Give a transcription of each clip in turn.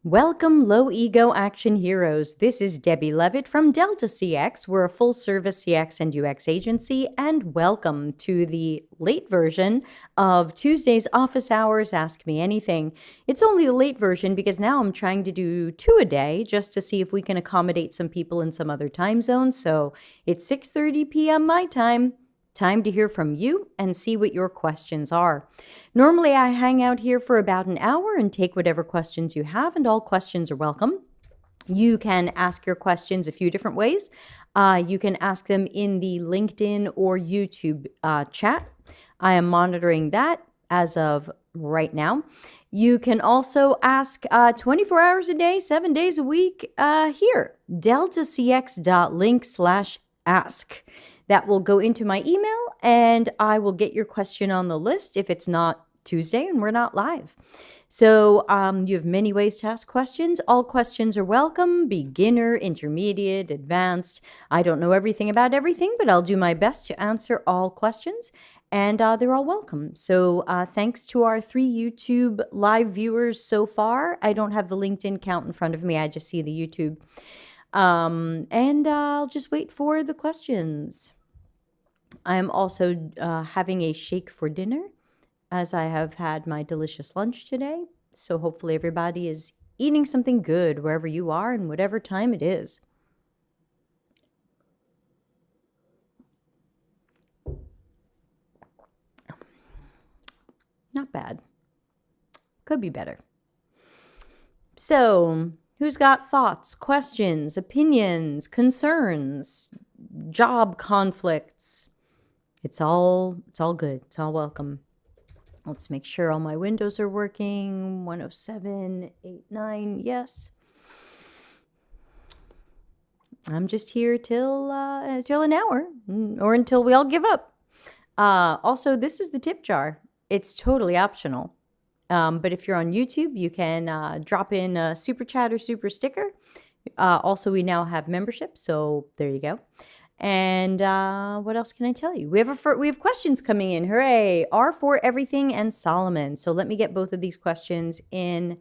Welcome, low ego action heroes. This is Debbie Levitt from Delta CX. We're a full service CX and UX agency, and welcome to the late version of Tuesday's office hours Ask Me Anything. It's only the late version because now I'm trying to do 2 a day just to see if we can accommodate some people in some other time zones. So it's 6:30 p.m. my time. Time to hear from you and see what your questions are. Normally, I hang out here for about an hour and take whatever questions you have, and all questions are welcome. You can ask your questions a few different ways. You can ask them in the LinkedIn or YouTube chat. I am monitoring that as of right now. You can also ask 24 hours a day, 7 days a week here, deltacx.link/ask. That will go into my email, and I will get your question on the list if it's not Tuesday and we're not live. So you have many ways to ask questions. All questions are welcome, beginner, intermediate, advanced. I don't know everything about everything, but I'll do my best to answer all questions, and they're all welcome. So thanks to our 3 YouTube live viewers so far. I don't have the LinkedIn count in front of me. I just see the YouTube. And I'll just wait for the questions. I am also having a shake for dinner, as I have had my delicious lunch today. So hopefully everybody is eating something good wherever you are and whatever time it is. Not bad. Could be better. So, who's got thoughts, questions, opinions, concerns, job conflicts? It's all good. It's all welcome. Let's make sure all my windows are working. 107.89, yes. I'm just here till an hour, or until we all give up. Also, this is the tip jar. It's totally optional. But if you're on YouTube, you can drop in a super chat or super sticker. Also, we now have membership, so there you go. And what else can I tell you? We have questions coming in. Hooray! R for Everything and Solomon. So let me get both of these questions in.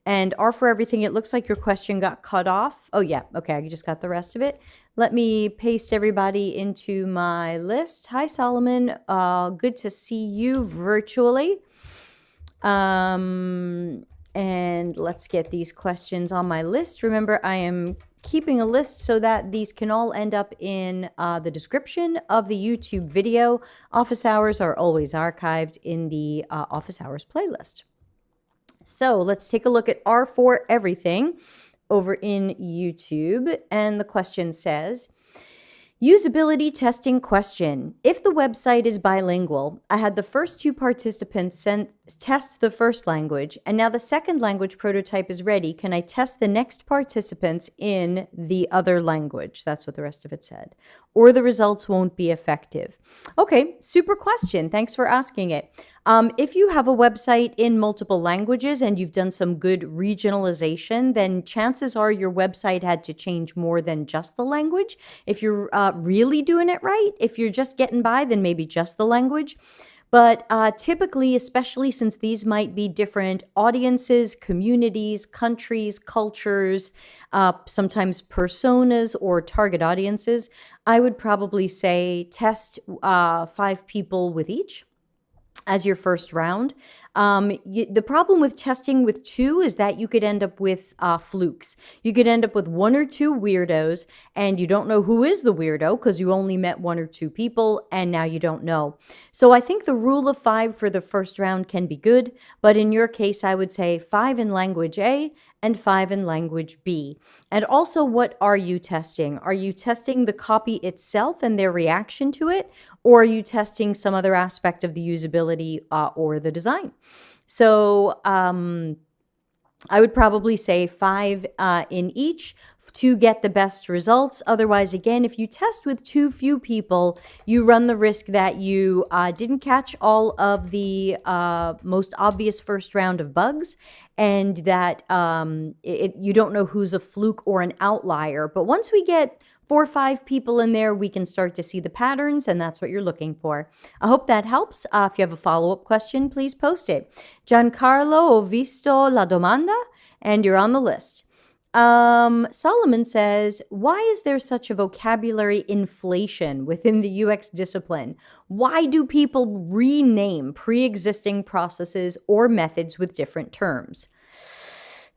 And R for Everything, it looks like your question got cut off. Oh, yeah. Okay, I just got the rest of it. Let me paste everybody into my list. Hi, Solomon. Good to see you virtually. And let's get these questions on my list. Remember, I am keeping a list so that these can all end up in the description of the YouTube video. Office hours are always archived in the Office Hours playlist. So let's take a look at R for Everything over in YouTube. And the question says, usability testing question. If the website is bilingual, I had the first 2 participants test the first language, and now the second language prototype is ready. Can I test the next participants in the other language? That's what the rest of it said. Or the results won't be effective. Okay, super question. Thanks for asking it. If you have a website in multiple languages and you've done some good regionalization, then chances are your website had to change more than just the language. If you're really doing it right, if you're just getting by, then maybe just the language. But typically, especially since these might be different audiences, communities, countries, cultures, sometimes personas or target audiences, I would probably say test 5 people with each as your first round. The problem with testing with 2 is that you could end up with flukes. You could end up with 1 or 2 weirdos, and you don't know who is the weirdo because you only met 1 or 2 people, and now you don't know. So I think the rule of 5 for the first round can be good, but in your case, I would say 5 in language A and 5 in language B. And also, what are you testing? Are you testing the copy itself and their reaction to it, or are you testing some other aspect of the usability or the design? So I would probably say 5 in each to get the best results. Otherwise, again, if you test with too few people, you run the risk that you didn't catch all of the most obvious first round of bugs, and that you don't know who's a fluke or an outlier. But once we get 4 or 5 people in there, we can start to see the patterns, and that's what you're looking for. I hope that helps. If you have a follow-up question, please post it. Giancarlo, ho visto la domanda. and you're on the list. Solomon says, why is there such a vocabulary inflation within the UX discipline? Why do people rename pre-existing processes or methods with different terms?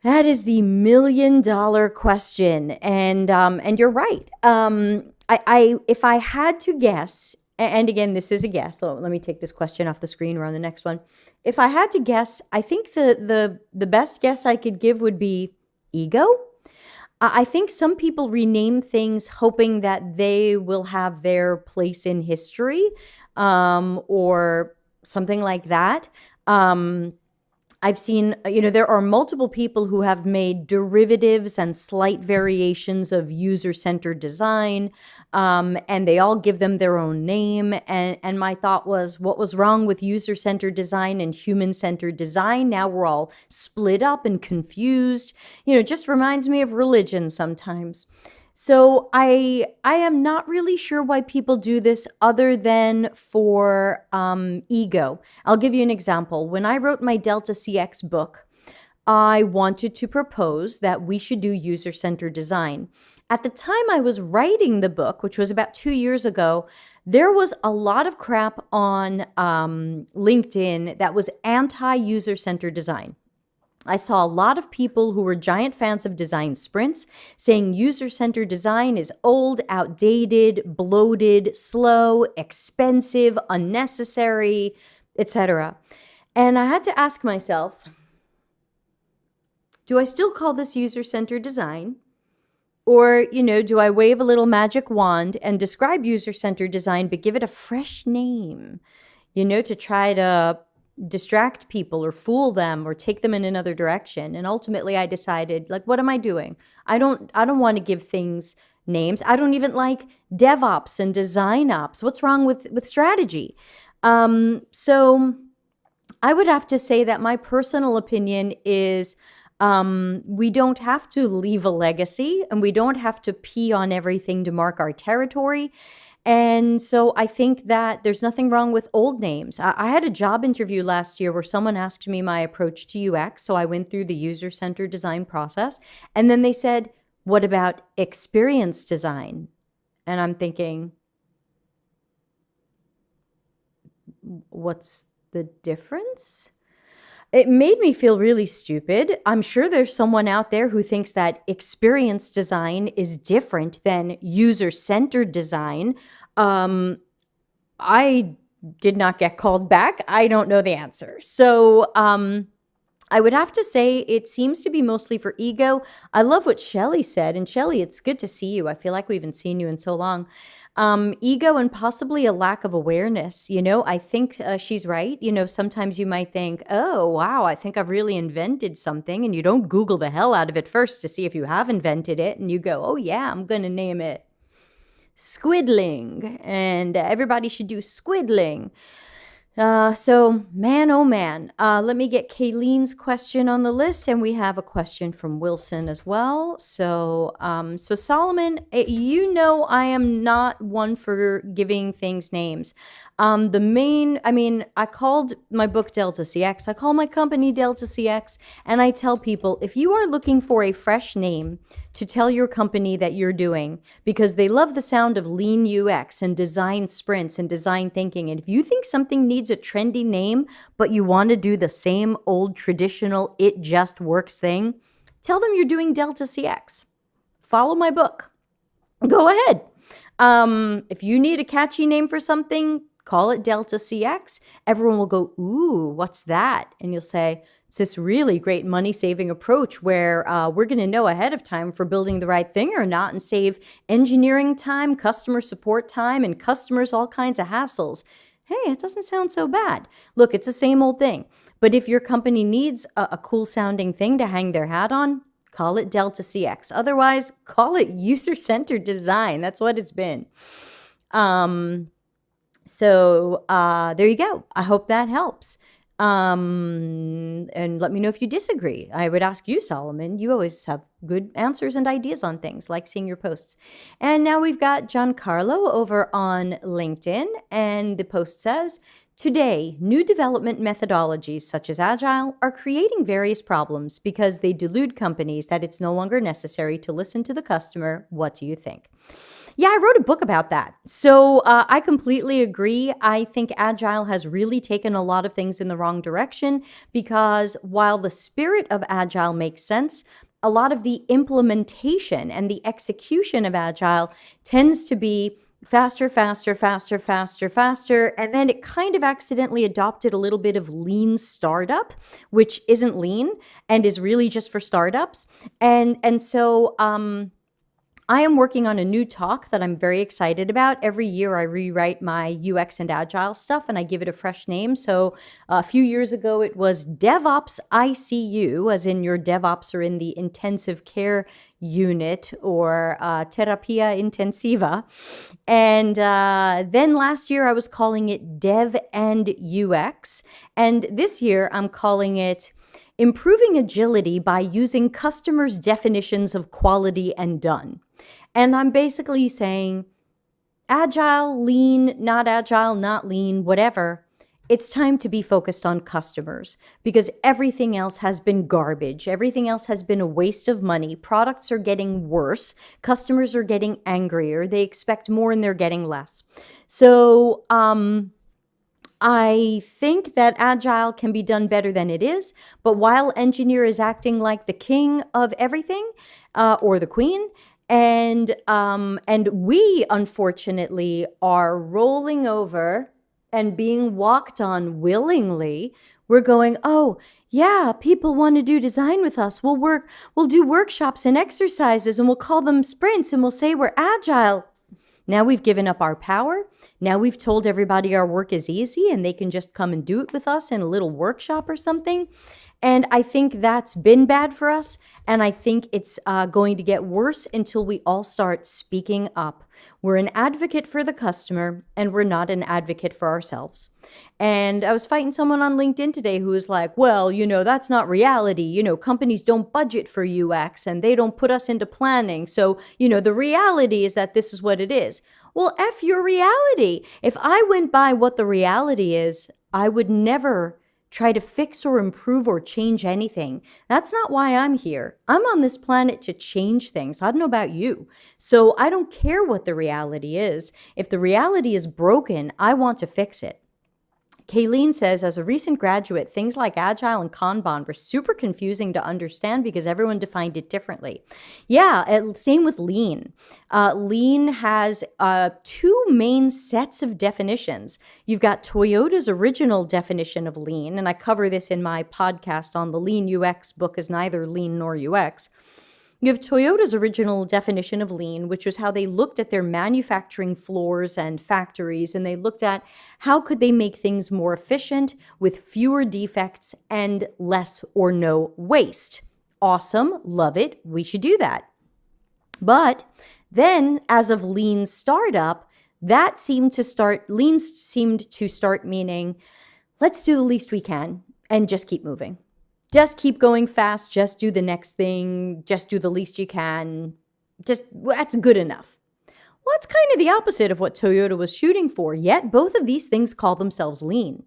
That is the $1,000,000 question, and you're right. If I had to guess, and again, this is a guess. So let me take this question off the screen. We're on the next one. If I had to guess, I think the best guess I could give would be ego. I think some people rename things hoping that they will have their place in history, or something like that. I've seen, there are multiple people who have made derivatives and slight variations of user-centered design, and they all give them their own name. And my thought was, what was wrong with user-centered design and human-centered design? Now we're all split up and confused. It just reminds me of religion sometimes. So I am not really sure why people do this other than for ego. I'll give you an example. When I wrote my Delta CX book, I wanted to propose that we should do user-centered design. At the time I was writing the book, which was about 2 years ago, there was a lot of crap on LinkedIn that was anti-user-centered design. I saw a lot of people who were giant fans of design sprints saying user-centered design is old, outdated, bloated, slow, expensive, unnecessary, etc. And I had to ask myself, do I still call this user-centered design? Or, do I wave a little magic wand and describe user-centered design but give it a fresh name, to try to distract people or fool them or take them in another direction? And ultimately I decided, what am I doing? I don't want to give things names. I don't even like DevOps and design ops. What's wrong with strategy? So I would have to say that my personal opinion is we don't have to leave a legacy, and we don't have to pee on everything to mark our territory. And so I think that there's nothing wrong with old names. I had a job interview last year where someone asked me my approach to UX. So I went through the user-centered design process. And then they said, what about experience design? And I'm thinking, what's the difference? It made me feel really stupid. I'm sure there's someone out there who thinks that experience design is different than user-centered design. I did not get called back. I don't know the answer. So I would have to say it seems to be mostly for ego. I love what Shelley said. And Shelley, it's good to see you. I feel like we haven't seen you in so long. Ego and possibly a lack of awareness. I think she's right. Sometimes you might think, oh, wow, I think I've really invented something. And you don't Google the hell out of it first to see if you have invented it. And you go, oh, yeah, I'm going to name it Squidling. And everybody should do Squidling. So man, oh man, let me get Kayleen's question on the list, and we have a question from Wilson as well. So Solomon, I am not one for giving things names. I called my book Delta CX. I call my company Delta CX, and I tell people, if you are looking for a fresh name to tell your company that you're doing, because they love the sound of lean UX and design sprints and design thinking, and if you think something needs a trendy name, but you want to do the same old traditional it just works thing, tell them you're doing Delta CX. Follow my book. Go ahead. If you need a catchy name for something, call it Delta CX. Everyone will go, ooh, what's that? And you'll say, it's this really great money-saving approach where we're going to know ahead of time if we're building the right thing or not, and save engineering time, customer support time, and customers all kinds of hassles. Hey, it doesn't sound so bad. Look, it's the same old thing. But if your company needs a cool-sounding thing to hang their hat on, call it Delta CX. Otherwise, call it user-centered design. That's what it's been. So there you go. I hope that helps. And let me know if you disagree. I would ask you, Solomon. You always have good answers and ideas on things. Like seeing your posts. And now we've got Giancarlo over on LinkedIn. And the post says, Today, new development methodologies such as agile are creating various problems because they delude companies that it's no longer necessary to listen to the customer. What do you think? Yeah, I wrote a book about that. So I completely agree. I think agile has really taken a lot of things in the wrong direction because while the spirit of agile makes sense, a lot of the implementation and the execution of agile tends to be faster, faster, faster, faster, faster. And then it kind of accidentally adopted a little bit of lean startup, which isn't lean and is really just for startups. And so I am working on a new talk that I'm very excited about. Every year I rewrite my UX and Agile stuff and I give it a fresh name. So a few years ago it was DevOps ICU, as in your DevOps are in the intensive care unit or terapia intensiva. And then last year I was calling it Dev and UX. And this year I'm calling it Improving Agility by Using Customers' Definitions of Quality and Done. And I'm basically saying agile, lean, not lean, whatever. It's time to be focused on customers because everything else has been garbage. Everything else has been a waste of money. Products are getting worse. Customers are getting angrier. They expect more and they're getting less. So, I think that agile can be done better than it is, but while engineer is acting like the king of everything, or the queen, and we unfortunately are rolling over and being walked on willingly. We're going, oh yeah, people want to do design with us. We'll do workshops and exercises, and we'll call them sprints, and we'll say we're agile. Now we've given up our power. Now we've told everybody our work is easy and they can just come and do it with us in a little workshop or something. And I think that's been bad for us. And I think it's going to get worse until we all start speaking up. We're an advocate for the customer and we're not an advocate for ourselves. And I was fighting someone on LinkedIn today who was like, well, that's not reality. Companies don't budget for UX and they don't put us into planning. So, the reality is that this is what it is. Well, F your reality. If I went by what the reality is, I would never try to fix or improve or change anything. That's not why I'm here. I'm on this planet to change things. I don't know about you. So I don't care what the reality is. If the reality is broken, I want to fix it. Kayleen says, as a recent graduate, things like Agile and Kanban were super confusing to understand because everyone defined it differently. Yeah, same with Lean. Lean has two main sets of definitions. You've got Toyota's original definition of Lean, and I cover this in my podcast on the Lean UX book is neither Lean nor UX. You have Toyota's original definition of lean, which was how they looked at their manufacturing floors and factories, and they looked at how could they make things more efficient with fewer defects and less or no waste. Awesome, love it, we should do that. But then, as of lean startup, lean seemed to start meaning, let's do the least we can and just keep moving. Just keep going fast, just do the next thing, just do the least you can, that's good enough. Well, it's kind of the opposite of what Toyota was shooting for, yet both of these things call themselves lean.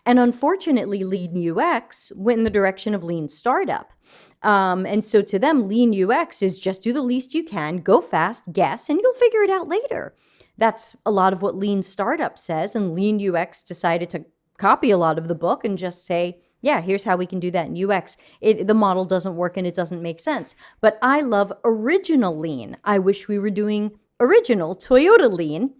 And unfortunately, lean UX went in the direction of lean startup. And so to them, lean UX is just do the least you can, go fast, guess, and you'll figure it out later. That's a lot of what lean startup says, and lean UX decided to copy a lot of the book and just say, yeah, here's how we can do that in UX. The model doesn't work and it doesn't make sense. But I love original lean. I wish we were doing original Toyota lean,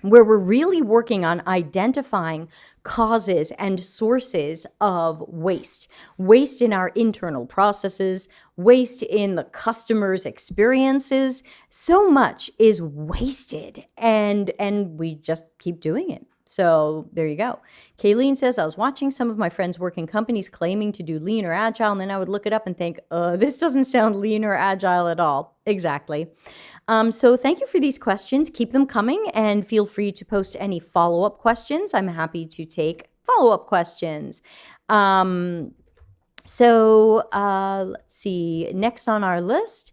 where we're really working on identifying causes and sources of waste. Waste in our internal processes, waste in the customer's experiences. So much is wasted and we just keep doing it. So there you go. Kayleen says, I was watching some of my friends work in companies claiming to do lean or agile, and then I would look it up and think, this doesn't sound lean or agile at all. Exactly. So thank you for these questions. Keep them coming and feel free to post any follow-up questions. I'm happy to take follow-up questions. Let's see. Next on our list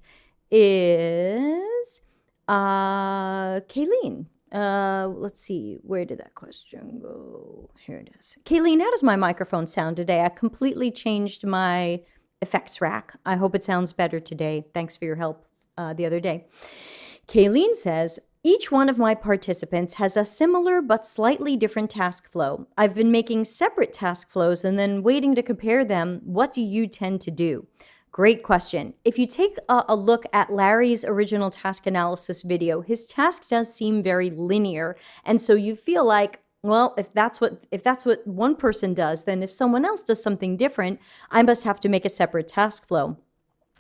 is Kayleen. Let's see. Where did that question go? Here it is. Kayleen, how does my microphone sound today? I completely changed my effects rack. I hope it sounds better today. Thanks for your help the other day. Kayleen says, each one of my participants has a similar but slightly different task flow. I've been making separate task flows and then waiting to compare them. What do you tend to do? Great question. If you take a look at Larry's original task analysis video, his task does seem very linear. And so you feel like, well, if that's what one person does, then if someone else does something different, I must have to make a separate task flow.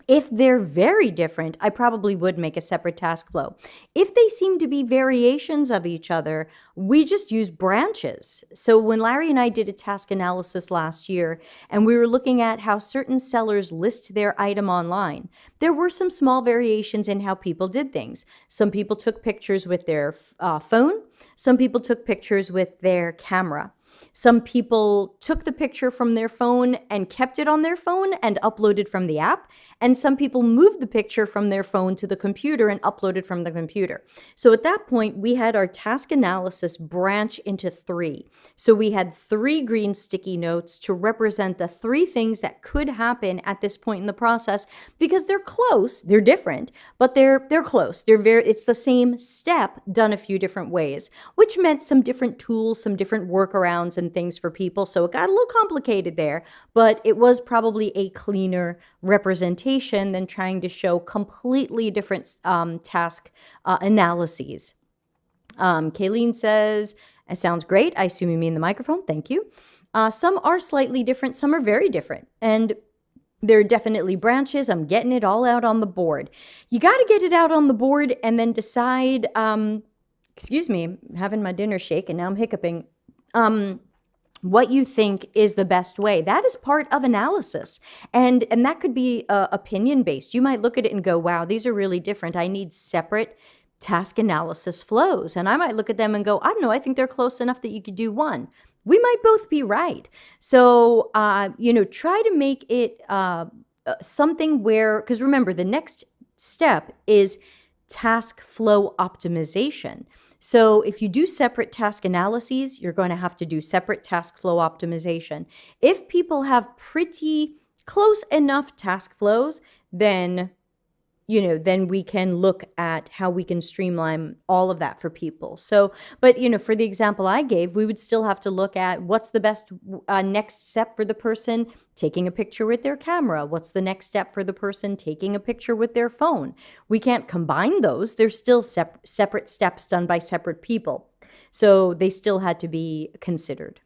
If they're very different, I probably would make a separate task flow. If they seem to be variations of each other, we just use branches. So when Larry and I did a task analysis last year, and we were looking at how certain sellers list their item online, there were some small variations in how people did things. Some people took pictures with their phone. Some people took pictures with their camera. Some people took the picture from their phone and kept it on their phone and uploaded from the app. And some people moved the picture from their phone to the computer and uploaded from the computer. So at that point, we had our task analysis branch into 3. So we had 3 green sticky notes to represent the 3 things that could happen at this point in the process, because they're close, they're different, but they're close. It's the same step done a few different ways, which meant some different tools, some different workarounds and things for people. So it got a little complicated there, but it was probably a cleaner representation than trying to show completely different task analyses. Kayleen says, it sounds great. I assume you mean the microphone. Thank you. Some are slightly different. Some are very different. And there are definitely branches. I'm getting it all out on the board. You got to get it out on the board and then decide, excuse me, I'm having my dinner shake and now I'm hiccuping. What you think is the best way. That is part of analysis. And that could be opinion-based. You might look at it and go, wow, these are really different. I need separate task analysis flows. And I might look at them and go, I don't know, I think they're close enough that you could do one. We might both be right. So, try to make it something where, because remember, the next step is task flow optimization. So if you do separate task analyses, you're going to have to do separate task flow optimization. If people have pretty close enough task flows, then we can look at how we can streamline all of that for people. So, but, for the example I gave, we would still have to look at what's the best next step for the person taking a picture with their camera. What's the next step for the person taking a picture with their phone? We can't combine those. There's still separate steps done by separate people. So they still had to be considered.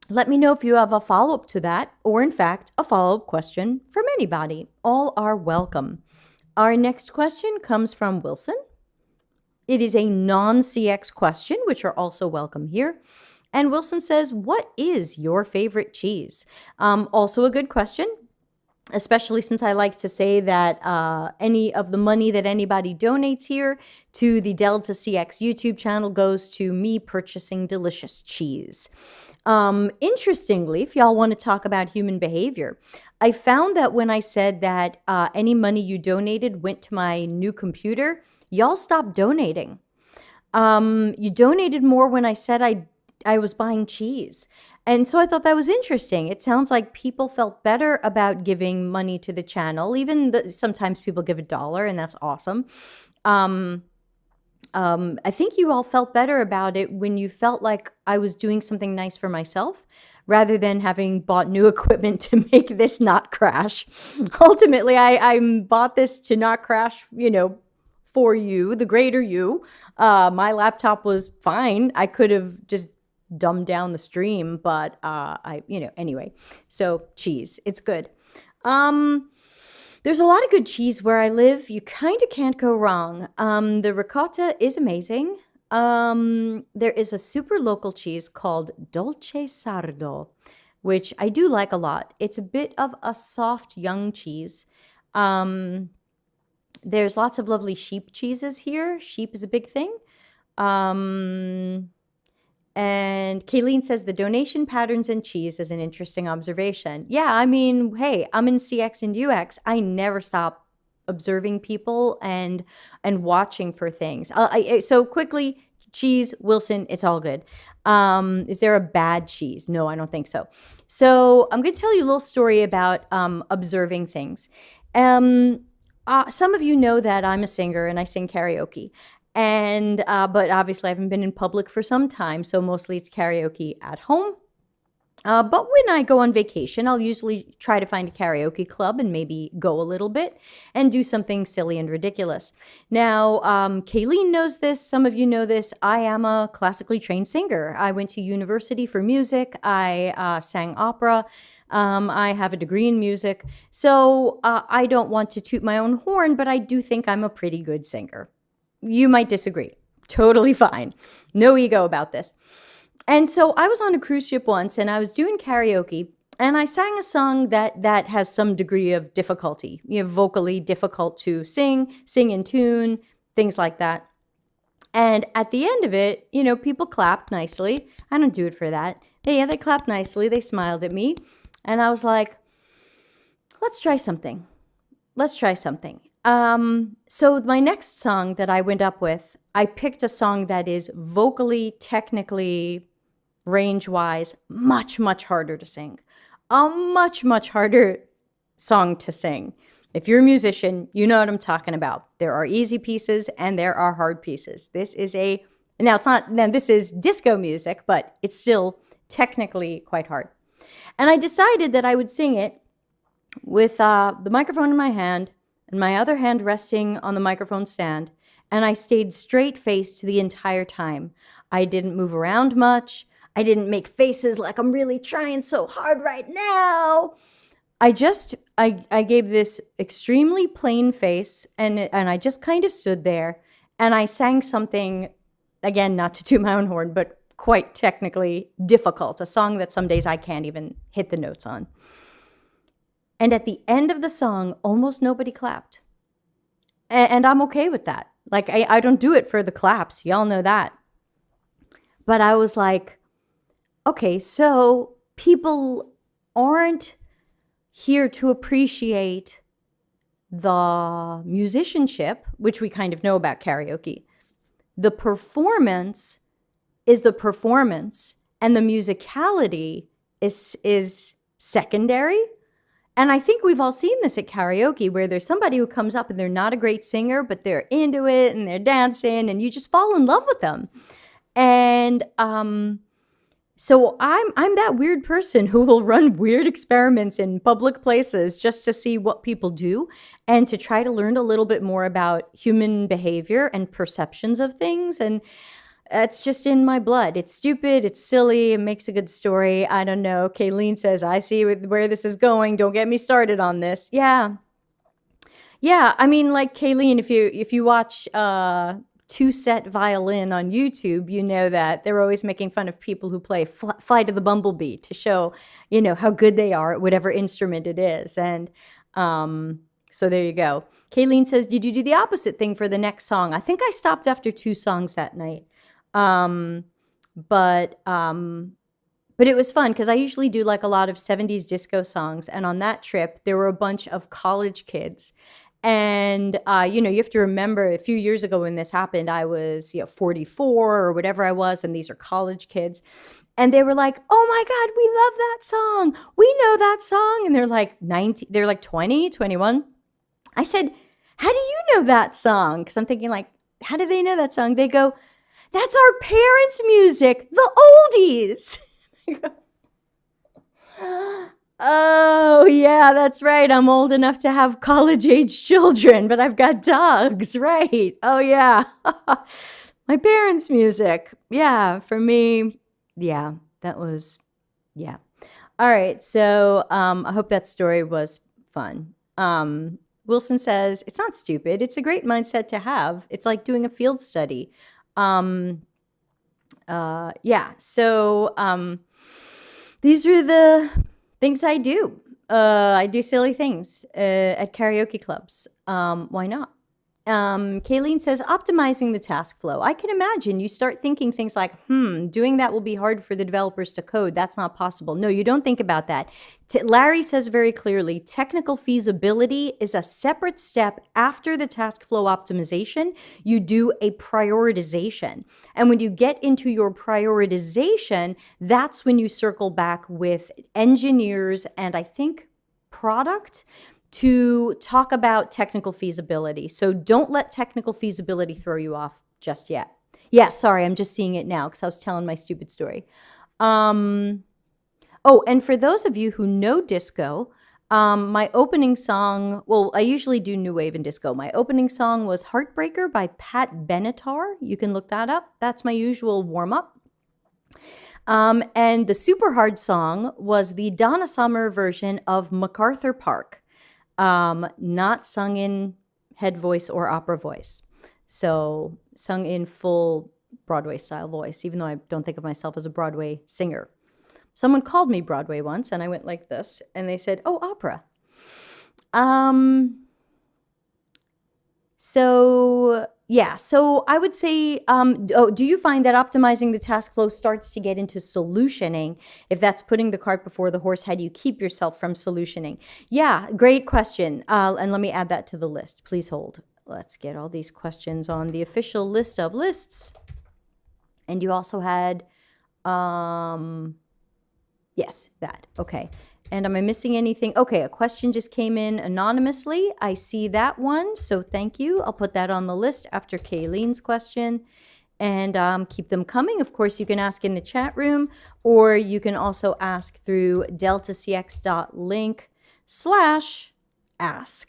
Let me know if you have a follow-up to that, or in fact, a follow-up question from anybody. All are welcome. Our next question comes from Wilson. It is a non-CX question, which are also welcome here. And Wilson says, what is your favorite cheese? Also a good question, especially since I like to say that any of the money that anybody donates here to the Delta CX YouTube channel goes to me purchasing delicious cheese. Interestingly, if y'all want to talk about human behavior, I found that when I said that any money you donated went to my new computer, y'all stopped donating. You donated more when I said I was buying cheese. And so I thought that was interesting. It sounds like people felt better about giving money to the channel. Sometimes people give $1, and that's awesome. I think you all felt better about it when you felt like I was doing something nice for myself rather than having bought new equipment to make this not crash. Ultimately, I bought this to not crash, for you, the greater you. My laptop was fine. I could have just dumbed down the stream, but anyway. So cheese, it's good. There's a lot of good cheese where I live. You kind of can't go wrong. The ricotta is amazing. There is a super local cheese called Dolce Sardo, which I do like a lot. It's a bit of a soft, young cheese. There's lots of lovely sheep cheeses here. Sheep is a big thing. And Kayleen says the donation patterns in cheese is an interesting observation. Yeah, I mean, hey, I'm in CX and UX. I never stop observing people and watching for things. So quickly, cheese, Wilson, it's all good. Is there a bad cheese? No, I don't think so. So I'm going to tell you a little story about observing things. Some of you know that I'm a singer and I sing karaoke. And but obviously I haven't been in public for some time, so mostly it's karaoke at home. But when I go on vacation, I'll usually try to find a karaoke club and maybe go a little bit and do something silly and ridiculous. Now, Kayleen knows this. Some of you know this. I am a classically trained singer. I went to university for music. I sang opera. I have a degree in music. So I don't want to toot my own horn, but I do think I'm a pretty good singer. You might disagree. Totally fine. No ego about this. And so I was on a cruise ship once and I was doing karaoke and I sang a song that has some degree of difficulty, vocally difficult to sing in tune, things like that. And at the end of it, people clapped nicely. I don't do it for that. They clapped nicely. They smiled at me. And I was like, let's try something. So my next song that I went up with, I picked a song that is vocally, technically, range-wise, much, much harder to sing. A much, much harder song to sing. If you're a musician, you know what I'm talking about. There are easy pieces and there are hard pieces. This is this is disco music, but it's still technically quite hard. And I decided that I would sing it with the microphone in my hand and my other hand resting on the microphone stand. And I stayed straight-faced the entire time. I didn't move around much. I didn't make faces like I'm really trying so hard right now. I gave this extremely plain face and I just kind of stood there and I sang something, again, not to toot my own horn, but quite technically difficult, a song that some days I can't even hit the notes on. And at the end of the song, almost nobody clapped. And I'm okay with that. Like, I don't do it for the claps. Y'all know that. But I was like, okay, so people aren't here to appreciate the musicianship, which we kind of know about karaoke. The performance is the performance, and the musicality is secondary. And I think we've all seen this at karaoke where there's somebody who comes up and they're not a great singer, but they're into it and they're dancing and you just fall in love with them. And so I'm that weird person who will run weird experiments in public places just to see what people do and to try to learn a little bit more about human behavior and perceptions of things. And it's just in my blood. It's stupid. It's silly. It makes a good story. I don't know. Kayleen says, I see where this is going. Don't get me started on this. Yeah. I mean, like Kayleen, if you watch two-set violin on YouTube, you know that they're always making fun of people who play Flight of the Bumblebee to show, how good they are at whatever instrument it is. And so there you go. Kayleen says, did you do the opposite thing for the next song? I think I stopped after 2 songs that night. But it was fun because I usually do like a lot of 70s disco songs. And on that trip, there were a bunch of college kids. And, you have to remember a few years ago when this happened, I was 44 or whatever I was. And these are college kids. And they were like, oh my God, we love that song. We know that song. And they're like 19, they're like 20, 21. I said, how do you know that song? Because I'm thinking like, how do they know that song? They go, that's our parents' music, the oldies. Oh, yeah, that's right. I'm old enough to have college-age children, but I've got dogs, right? Oh, yeah. My parents' music. Yeah, for me, yeah, that was, yeah. All right, so I hope that story was fun. Wilson says, it's not stupid. It's a great mindset to have. It's like doing a field study. So these are the things I do. I do silly things at karaoke clubs. Why not? Kayleen says, optimizing the task flow. I can imagine you start thinking things like, doing that will be hard for the developers to code. That's not possible. No, you don't think about that. Larry says very clearly, technical feasibility is a separate step after the task flow optimization. You do a prioritization. And when you get into your prioritization, that's when you circle back with engineers and I think product to talk about technical feasibility. So don't let technical feasibility throw you off just yet. Yeah, sorry, I'm just seeing it now because I was telling my stupid story. Oh, and for those of you who know disco, my opening song, well, I usually do new wave and disco. My opening song was Heartbreaker by Pat Benatar. You can look that up. That's my usual warm-up. And the super hard song was the Donna Summer version of MacArthur Park. Not sung in head voice or opera voice. So sung in full Broadway style voice, even though I don't think of myself as a Broadway singer. Someone called me Broadway once and I went like this and they said, oh, opera. So yeah, so I would say, do you find that optimizing the task flow starts to get into solutioning? If that's putting the cart before the horse, how do you keep yourself from solutioning? Yeah, great question. And let me add that to the list. Please hold. Let's get all these questions on the official list of lists. And you also had, yes, that. Okay. And am I missing anything? Okay, a question just came in anonymously. I see that one, so thank you. I'll put that on the list after Kayleen's question. And keep them coming. Of course, you can ask in the chat room, or you can also ask through deltacx.link/ask.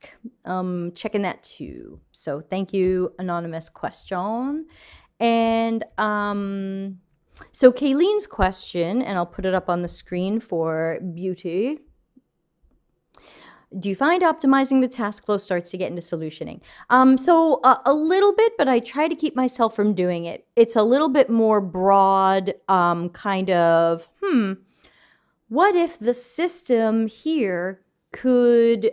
Checking that too. So thank you, anonymous question. And so Kayleen's question, and I'll put it up on the screen for beauty. Do you find optimizing the task flow starts to get into solutioning? So a little bit, but I try to keep myself from doing it. It's a little bit more broad, kind of, what if the system here could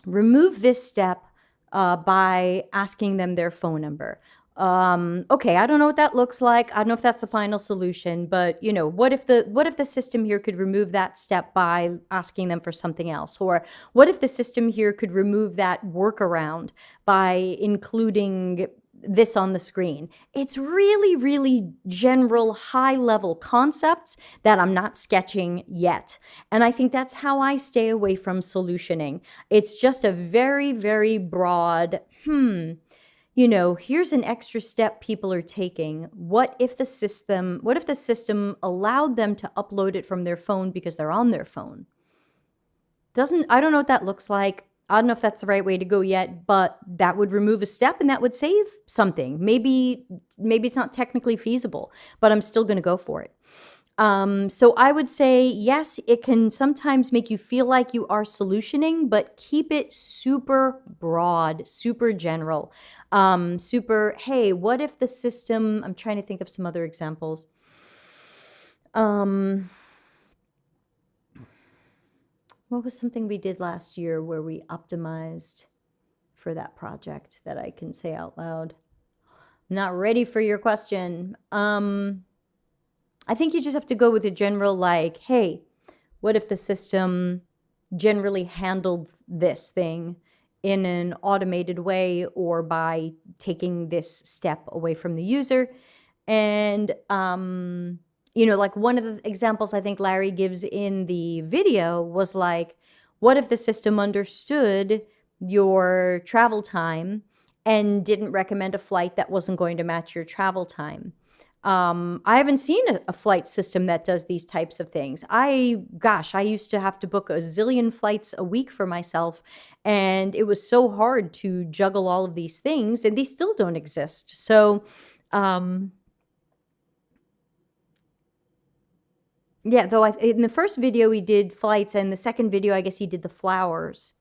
remove this step by asking them their phone number? Okay, I don't know what that looks like. I don't know if that's the final solution, but you know, what if the system here could remove that step by asking them for something else? Or what if the system here could remove that workaround by including this on the screen? It's really, really general, high-level concepts that I'm not sketching yet. And I think that's how I stay away from solutioning. It's just a very, very broad, you know, here's an extra step people are taking. What if the system allowed them to upload it from their phone because they're on their phone? I don't know what that looks like. I don't know if that's the right way to go yet, but that would remove a step and that would save something. Maybe it's not technically feasible, but I'm still going to go for it. So I would say, yes, it can sometimes make you feel like you are solutioning, but keep it super broad, super general, hey, what if the system, I'm trying to think of some other examples. What was something we did last year where we optimized for that project that I can say out loud? Not ready for your question. I think you just have to go with a general like, hey, what if the system generally handled this thing in an automated way or by taking this step away from the user? And, you know, like one of the examples I think Larry gives in the video was like, what if the system understood your travel time and didn't recommend a flight that wasn't going to match your travel time? I haven't seen a flight system that does these types of things. I used to have to book a zillion flights a week for myself, and it was so hard to juggle all of these things, and they still don't exist. So, yeah, though in the first video we did flights, and the second video, I guess he did the flowers.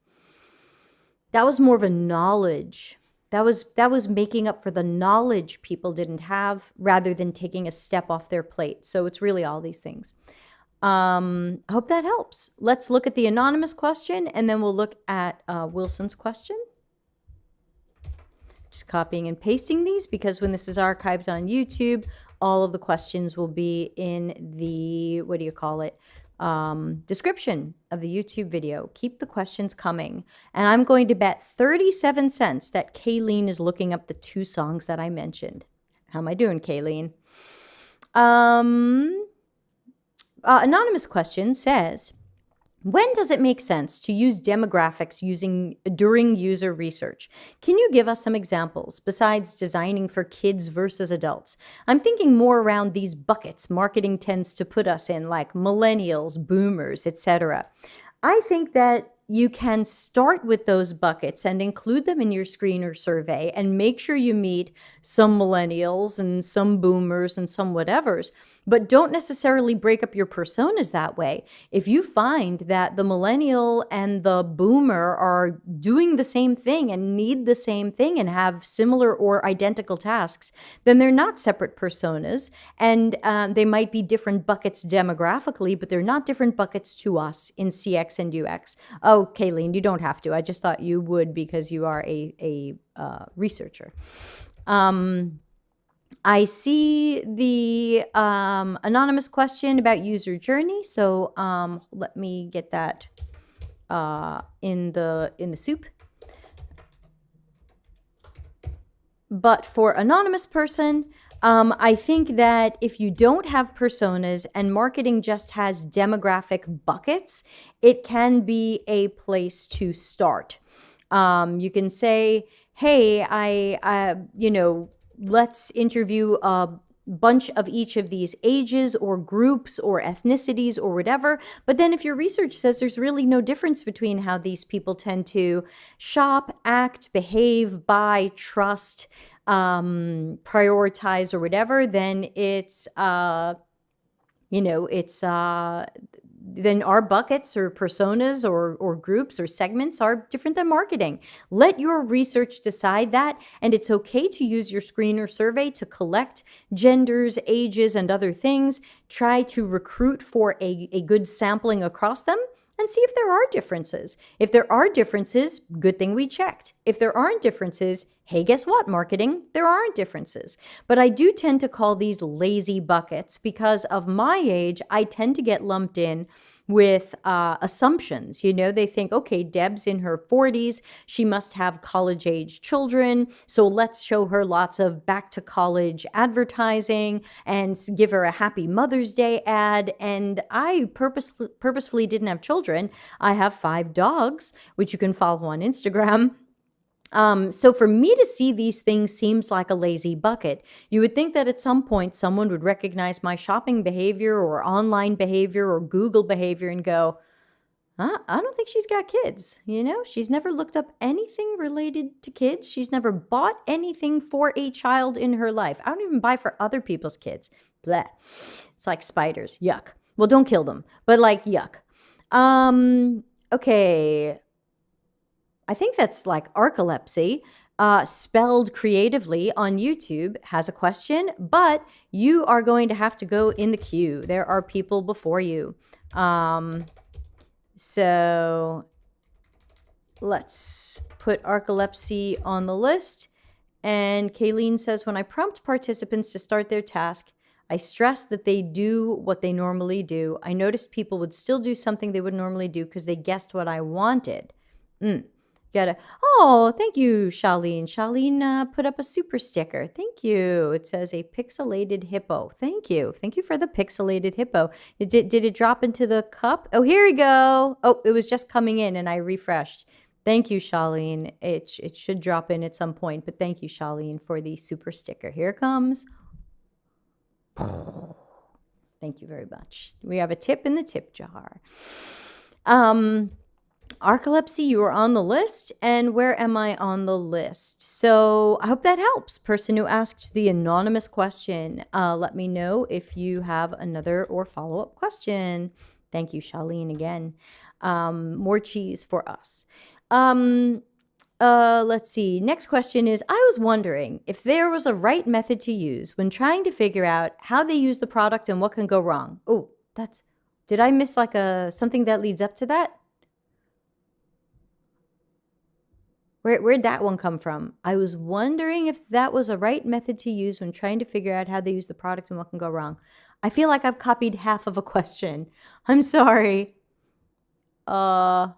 That was more of a knowledge. That was making up for the knowledge people didn't have rather than taking a step off their plate. So it's really all these things. I hope that helps. Let's look at the anonymous question, and then we'll look at Wilson's question. Just copying and pasting these because when this is archived on YouTube, all of the questions will be in the, what do you call it? Description of the YouTube video. Keep the questions coming. And I'm going to bet 37 cents that Kayleen is looking up the 2 songs that I mentioned. How am I doing, Kayleen? Anonymous question says, when does it make sense to use demographics during user research? Can you give us some examples besides designing for kids versus adults? I'm thinking more around these buckets marketing tends to put us in, like millennials, boomers, etc. I think that you can start with those buckets and include them in your screener survey and make sure you meet some millennials and some boomers and some whatevers, but don't necessarily break up your personas that way. If you find that the millennial and the boomer are doing the same thing and need the same thing and have similar or identical tasks, then they're not separate personas, and they might be different buckets demographically, but they're not different buckets to us in CX and UX. Oh, Kayleen, you don't have to. I just thought you would because you are a researcher. I see the anonymous question about user journey. So let me get that in the soup. But for anonymous person, I think that if you don't have personas and marketing just has demographic buckets, it can be a place to start. You can say, hey, let's interview a bunch of each of these ages or groups or ethnicities or whatever. But then if your research says there's really no difference between how these people tend to shop, act, behave, buy, trust, prioritize or whatever, then then our buckets or personas or groups or segments are different than marketing. Let your research decide that, and it's okay to use your screener survey to collect genders, ages, and other things. Try to recruit for a good sampling across them and see if there are differences. If there are differences, good thing we checked. If there aren't differences, hey, guess what, marketing? There aren't differences. But I do tend to call these lazy buckets because of my age. I tend to get lumped in with assumptions. They think, okay, Deb's in her 40s. She must have college-age children. So let's show her lots of back-to-college advertising and give her a happy Mother's Day ad. And I purposefully didn't have children. I have 5 dogs, which you can follow on Instagram. So for me to see these things seems like a lazy bucket. You would think that at some point someone would recognize my shopping behavior or online behavior or Google behavior and go, I don't think she's got kids. She's never looked up anything related to kids. She's never bought anything for a child in her life. I don't even buy for other people's kids. Bleh. It's like spiders. Yuck. Well, don't kill them, but like yuck. Okay. I think that's like arcolepsy, spelled creatively on YouTube, has a question, but you are going to have to go in the queue. There are people before you. So let's put arcolepsy on the list. And Kayleen says, when I prompt participants to start their task, I stress that they do what they normally do. I noticed people would still do something they would normally do because they guessed what I wanted. Oh, thank you, Charlene. Charlene put up a super sticker. Thank you. It says a pixelated hippo. Thank you. Thank you for the pixelated hippo. Did it drop into the cup? Oh, here we go. Oh, it was just coming in and I refreshed. Thank you, Charlene. It should drop in at some point, but thank you, Charlene, for the super sticker. Here it comes. Thank you very much. We have a tip in the tip jar. Arcolepsy, you are on the list. And where am I on the list? So I hope that helps. Person who asked the anonymous question, let me know if you have another or follow-up question. Thank you, Charlene, again. More cheese for us. Let's see. Next question is, I was wondering if there was a right method to use when trying to figure out how they use the product and what can go wrong. Oh, did I miss like something that leads up to that? Where'd that one come from? I was wondering if that was a right method to use when trying to figure out how they use the product and what can go wrong. I feel like I've copied half of a question. I'm sorry. Does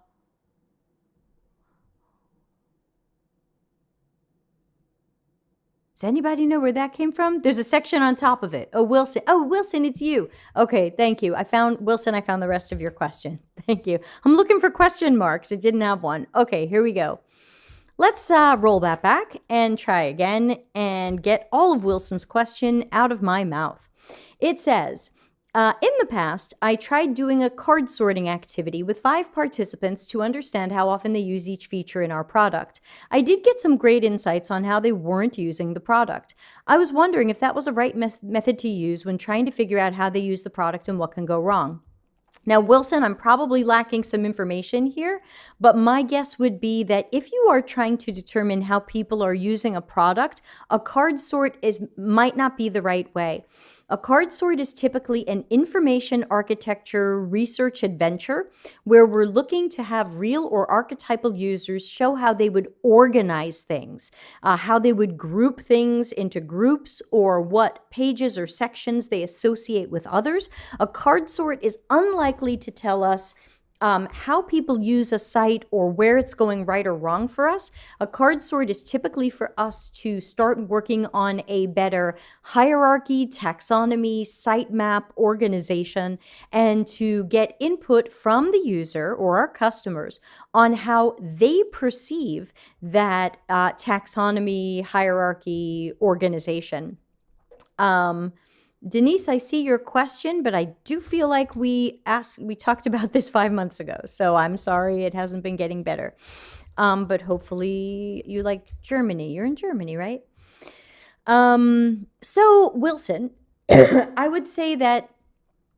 anybody know where that came from? There's a section on top of it. Oh, Wilson. Oh, Wilson, it's you. Okay, thank you. I found the rest of your question. Thank you. I'm looking for question marks. It didn't have one. Okay, here we go. Let's roll that back and try again and get all of Wilson's question out of my mouth. It says, in the past, I tried doing a card sorting activity with 5 participants to understand how often they use each feature in our product. I did get some great insights on how they weren't using the product. I was wondering if that was a right method to use when trying to figure out how they use the product and what can go wrong. Now, Wilson, I'm probably lacking some information here, but my guess would be that if you are trying to determine how people are using a product, a card sort might not be the right way. A card sort is typically an information architecture research adventure where we're looking to have real or archetypal users show how they would organize things, how they would group things into groups, or what pages or sections they associate with others. A card sort is unlikely to tell us how people use a site or where it's going right or wrong for us. A card sort is typically for us to start working on a better hierarchy, taxonomy, sitemap, organization, and to get input from the user or our customers on how they perceive that taxonomy, hierarchy, organization. Denise, I see your question, but I do feel like we talked about this 5 months ago, so I'm sorry it hasn't been getting better. But hopefully you like Germany. You're in Germany, right? So Wilson, I would say that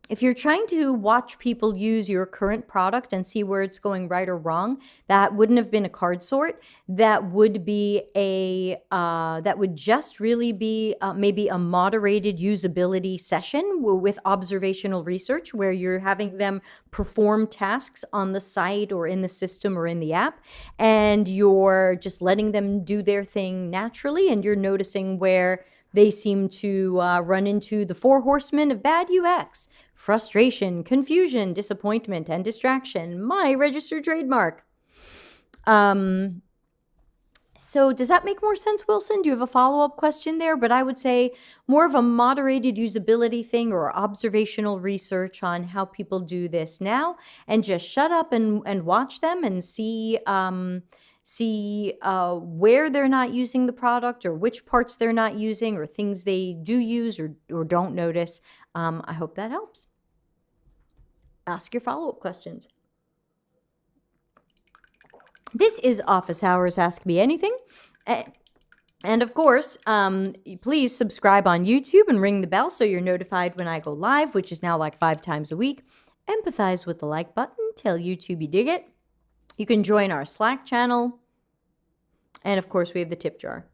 if you're trying to watch people use your current product and see where it's going right or wrong, that wouldn't have been a card sort. That would be that would just really be maybe a moderated usability session with observational research where you're having them perform tasks on the site or in the system or in the app, and you're just letting them do their thing naturally, and you're noticing where they seem to run into the 4 horsemen of bad UX: frustration, confusion, disappointment, and distraction. My registered trademark. So does that make more sense, Wilson? Do you have a follow-up question there? But I would say more of a moderated usability thing or observational research on how people do this now, and just shut up and watch them and see where they're not using the product or which parts they're not using or things they do use or don't notice. I hope that helps. Ask your follow-up questions. This is Office Hours Ask Me Anything. And of course, please subscribe on YouTube and ring the bell so you're notified when I go live, which is now like 5 times a week. Empathize with the like button. Tell YouTube you dig it. You can join our Slack channel. And of course, we have the tip jar.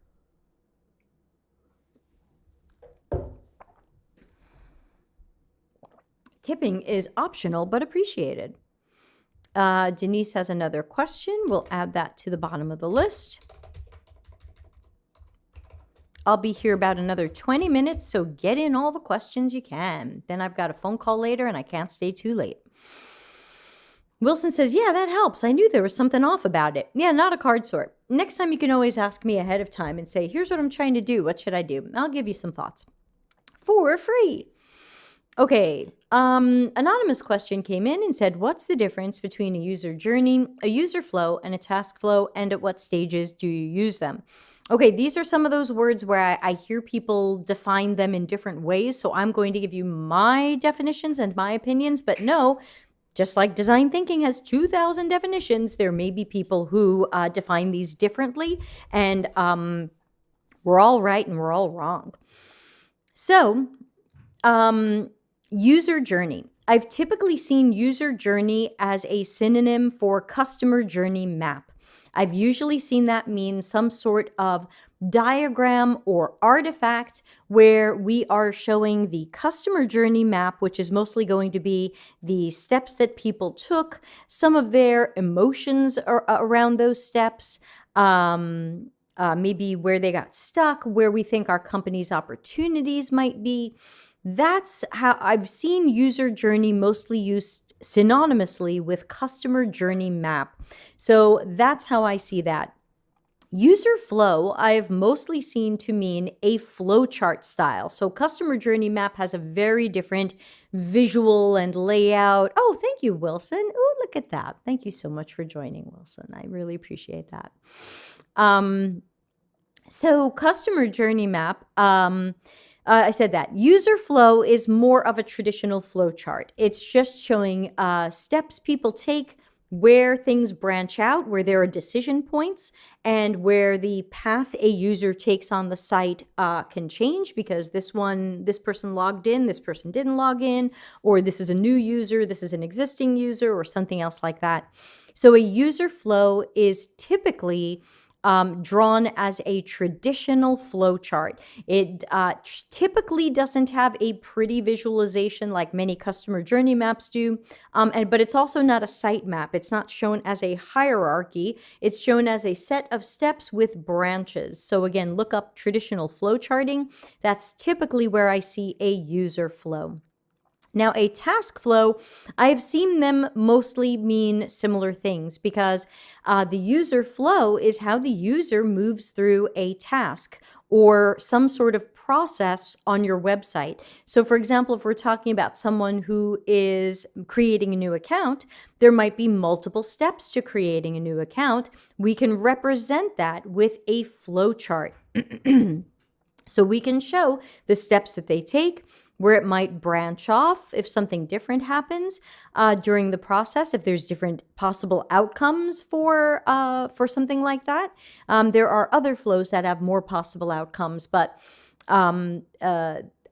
Tipping is optional but appreciated. Denise has another question. We'll add that to the bottom of the list. I'll be here about another 20 minutes, so get in all the questions you can. Then I've got a phone call later and I can't stay too late. Wilson says, yeah, that helps. I knew there was something off about it. Yeah, not a card sort. Next time you can always ask me ahead of time and say, here's what I'm trying to do. What should I do? I'll give you some thoughts for free. Okay, anonymous question came in and said, what's the difference between a user journey, a user flow, and a task flow, and at what stages do you use them? Okay, these are some of those words where I hear people define them in different ways, so I'm going to give you my definitions and my opinions, but no, just like design thinking has 2,000 definitions, there may be people who define these differently, and we're all right and we're all wrong. So, user journey. I've typically seen user journey as a synonym for customer journey map. I've usually seen that mean some sort of diagram or artifact where we are showing the customer journey map, which is mostly going to be the steps that people took, some of their emotions around those steps, maybe where they got stuck, where we think our company's opportunities might be. That's how I've seen user journey mostly used synonymously with customer journey map. So that's how I see that. User flow, I've mostly seen to mean a flowchart style. So customer journey map has a very different visual and layout. Oh, thank you, Wilson. Oh, look at that. Thank you so much for joining, Wilson. I really appreciate that. So customer journey map, I said that. User flow is more of a traditional flow chart. It's just showing steps people take, where things branch out, where there are decision points, and where the path a user takes on the site can change because this person logged in, this person didn't log in, or this is a new user, this is an existing user, or something else like that. So a user flow is typically drawn as a traditional flow chart. It typically doesn't have a pretty visualization like many customer journey maps do, but it's also not a site map. It's not shown as a hierarchy. It's shown as a set of steps with branches. So again, look up traditional flow charting. That's typically where I see a user flow. Now, a task flow, I've seen them mostly mean similar things because the user flow is how the user moves through a task or some sort of process on your website. So, for example, if we're talking about someone who is creating a new account, there might be multiple steps to creating a new account. We can represent that with a flow chart. So we can show the steps that they take, where it might branch off if something different happens during the process, if there's different possible outcomes for something like that. There are other flows that have more possible outcomes, but I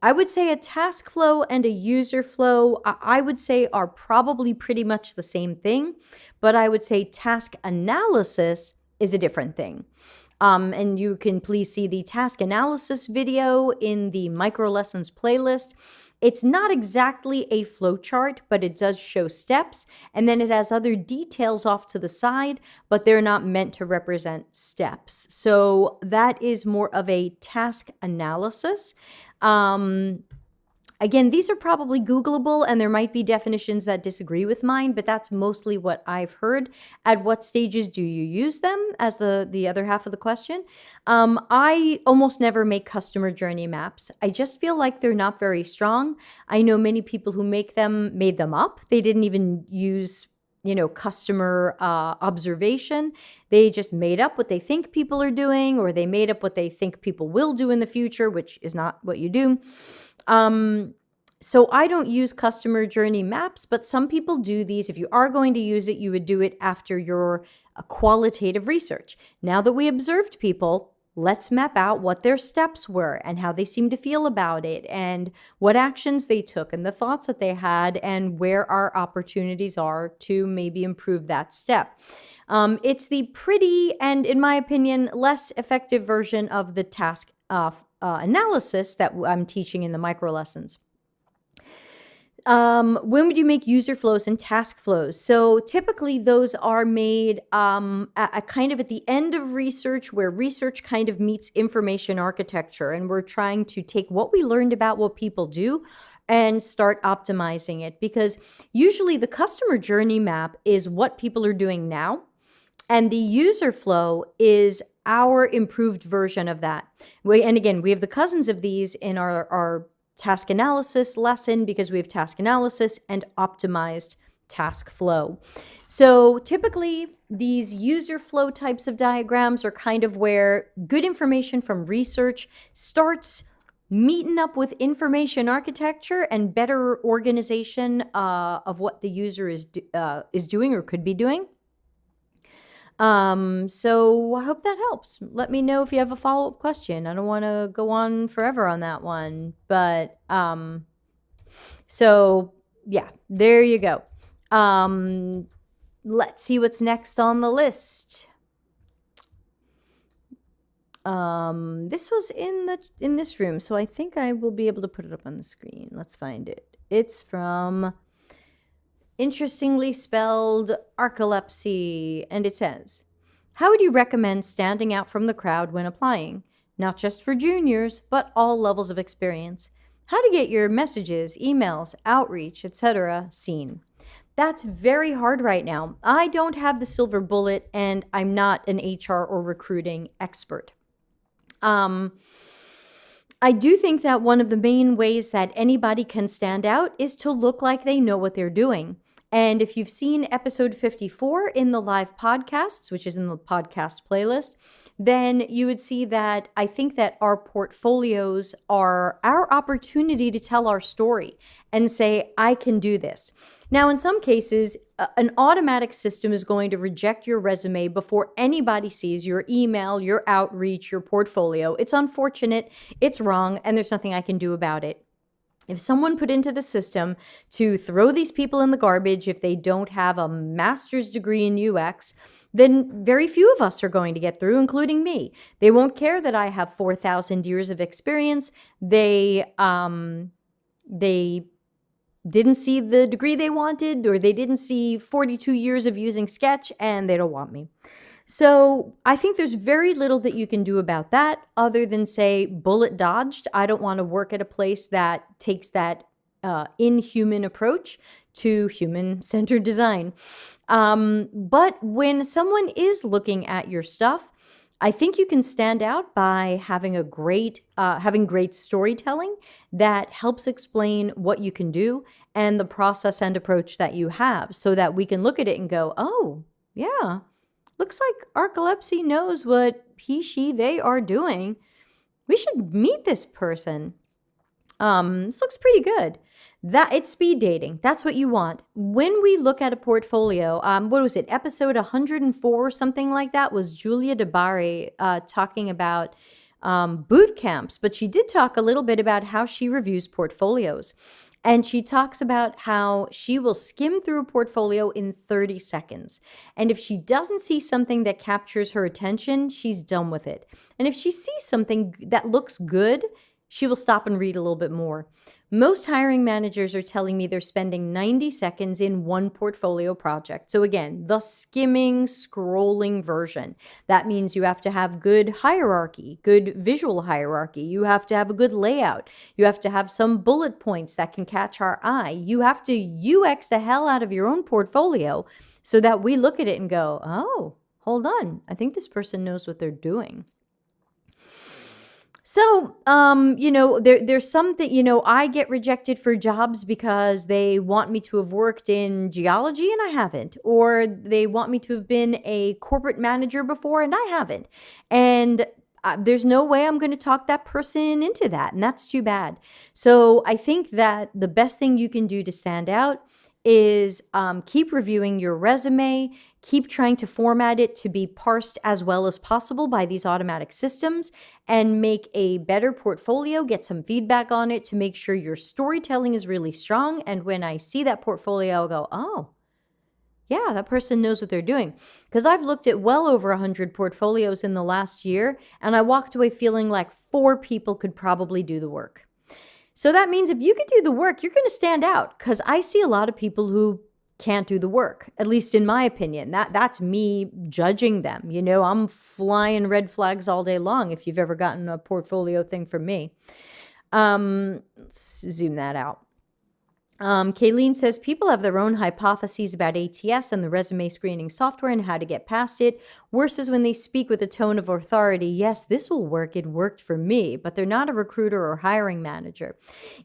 would say a task flow and a user flow, I would say are probably pretty much the same thing, but I would say task analysis is a different thing. And you can please see the task analysis video in the micro lessons playlist. It's not exactly a flowchart, but it does show steps. And then it has other details off to the side, but they're not meant to represent steps. So that is more of a task analysis. Again, these are probably Googleable, and there might be definitions that disagree with mine, but that's mostly what I've heard. At what stages do you use them as the other half of the question? I almost never make customer journey maps. I just feel like they're not very strong. I know many people who made them up. They didn't even use customer observation. They just made up what they think people are doing, or they made up what they think people will do in the future, which is not what you do. So I don't use customer journey maps, but some people do these. If you are going to use it, you would do it after your qualitative research. Now that we observed people, let's map out what their steps were and how they seemed to feel about it and what actions they took and the thoughts that they had and where our opportunities are to maybe improve that step. It's the pretty and, in my opinion, less effective version of the task analysis that I'm teaching in the micro lessons. When would you make user flows and task flows? So typically those are made at kind of at the end of research, where research kind of meets information architecture, and we're trying to take what we learned about what people do and start optimizing it, because usually the customer journey map is what people are doing now, and the user flow is our improved version of that. And again, we have the cousins of these in our task analysis lesson, because we have task analysis and optimized task flow. So typically these user flow types of diagrams are kind of where good information from research starts meeting up with information architecture and better organization of what the user is doing or could be doing. So I hope that helps. Let me know if you have a follow-up question. I don't want to go on forever on that one, but, so yeah, there you go. Let's see what's next on the list. This was in this room, so I think I will be able to put it up on the screen. Let's find it. It's from interestingly spelled arcolepsy, and it says, How would you recommend standing out from the crowd when applying? Not just for juniors, but all levels of experience. How to get your messages, emails, outreach, etc. seen. That's very hard right now. I don't have the silver bullet, and I'm not an HR or recruiting expert. I do think that one of the main ways that anybody can stand out is to look like they know what they're doing. And if you've seen episode 54 in the live podcasts, which is in the podcast playlist, then you would see that I think that our portfolios are our opportunity to tell our story and say, I can do this. Now, in some cases, an automatic system is going to reject your resume before anybody sees your email, your outreach, your portfolio. It's unfortunate, it's wrong, and there's nothing I can do about it. If someone put into the system to throw these people in the garbage if they don't have a master's degree in UX, then very few of us are going to get through, including me. They won't care that I have 4,000 years of experience. They didn't see the degree they wanted, or they didn't see 42 years of using Sketch, and they don't want me. So I think there's very little that you can do about that other than say, bullet dodged. I don't want to work at a place that takes that inhuman approach to human-centered design. But when someone is looking at your stuff, I think you can stand out by having great storytelling that helps explain what you can do and the process and approach that you have, so that we can look at it and go, oh, yeah, looks like Arcolepsy knows what he, she, they are doing. We should meet this person. This looks pretty good. It's speed dating. That's what you want. When we look at a portfolio, what was it? Episode 104 or something like that was Julia DeBari talking about boot camps, but she did talk a little bit about how she reviews portfolios. And she talks about how she will skim through a portfolio in 30 seconds. And if she doesn't see something that captures her attention, she's done with it. And if she sees something that looks good, she will stop and read a little bit more. Most hiring managers are telling me they're spending 90 seconds in one portfolio project. So again, the skimming, scrolling version. That means you have to have good hierarchy, good visual hierarchy. You have to have a good layout. You have to have some bullet points that can catch our eye. You have to UX the hell out of your own portfolio so that we look at it and go, oh, hold on. I think this person knows what they're doing. So, there's something, I get rejected for jobs because they want me to have worked in geology and I haven't, or they want me to have been a corporate manager before and I haven't. And there's no way I'm going to talk that person into that. And that's too bad. So I think that the best thing you can do to stand out is keep reviewing your resume, keep trying to format it to be parsed as well as possible by these automatic systems, and make a better portfolio, get some feedback on it to make sure your storytelling is really strong. And when I see that portfolio, I'll go, oh, yeah, that person knows what they're doing. Because I've looked at well over 100 portfolios in the last year, and I walked away feeling like 4 people could probably do the work. So that means if you can do the work, you're going to stand out, because I see a lot of people who can't do the work, at least in my opinion. That's me judging them. I'm flying red flags all day long if you've ever gotten a portfolio thing from me. Let's zoom that out. Kayleen says, people have their own hypotheses about ATS and the resume screening software and how to get past it. Worse is when they speak with a tone of authority. Yes, this will work. It worked for me, but they're not a recruiter or hiring manager.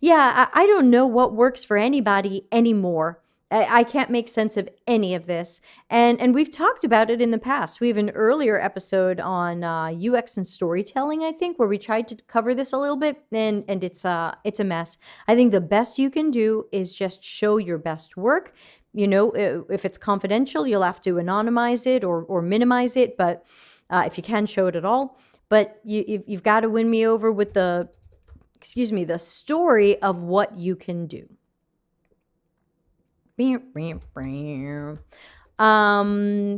Yeah, I don't know what works for anybody anymore. I can't make sense of any of this. And we've talked about it in the past. We have an earlier episode on UX and storytelling, I think, where we tried to cover this a little bit, and it's a mess. I think the best you can do is just show your best work. If it's confidential, you'll have to anonymize it or minimize it, but if you can, show it at all. But you've got to win me over with the story of what you can do.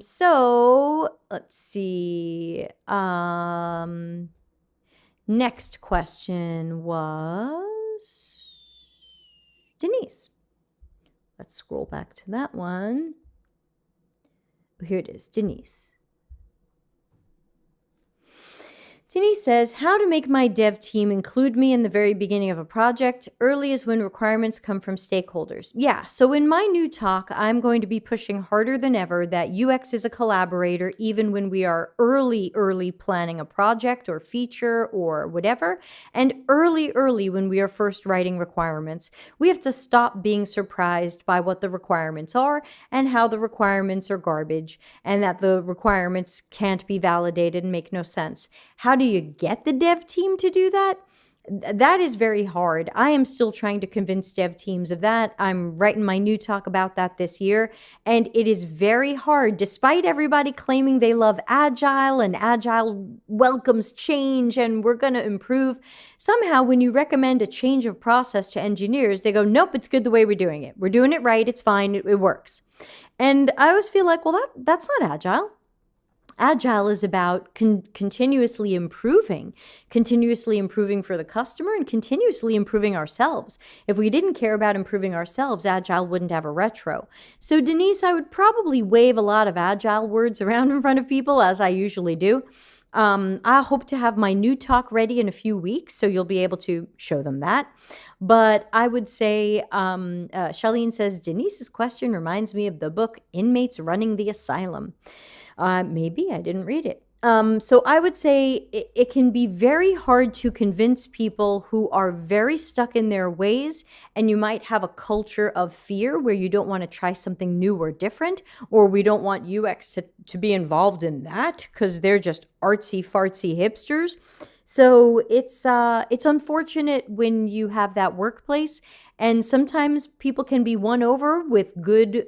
So let's see. Next question was Denise. Let's scroll back to that one. Here it is, Denise. Denise says, how to make my dev team include me in the very beginning of a project. Early is when requirements come from stakeholders. Yeah, so in my new talk, I'm going to be pushing harder than ever that UX is a collaborator, even when we are early planning a project or feature or whatever, and early when we are first writing requirements. We have to stop being surprised by what the requirements are and how the requirements are garbage and that the requirements can't be validated and make no sense. How do you get the dev team to do that? That is very hard. I am still trying to convince dev teams of that. I'm writing my new talk about that this year. And it is very hard, despite everybody claiming they love agile and agile welcomes change and we're going to improve. Somehow, when you recommend a change of process to engineers, they go, nope, it's good the way we're doing it. We're doing it right. It's fine. It works. And I always feel like, well, that's not agile. Agile is about continuously improving for the customer and continuously improving ourselves. If we didn't care about improving ourselves, Agile wouldn't have a retro. So Denise, I would probably wave a lot of Agile words around in front of people, as I usually do. I hope to have my new talk ready in a few weeks, so you'll be able to show them that. But I would say, Charlene says, Denise's question reminds me of the book Inmates Running the Asylum. Maybe I didn't read it. So I would say it can be very hard to convince people who are very stuck in their ways, and you might have a culture of fear where you don't want to try something new or different, or we don't want UX to be involved in that because they're just artsy-fartsy hipsters. So it's unfortunate when you have that workplace, and sometimes people can be won over with good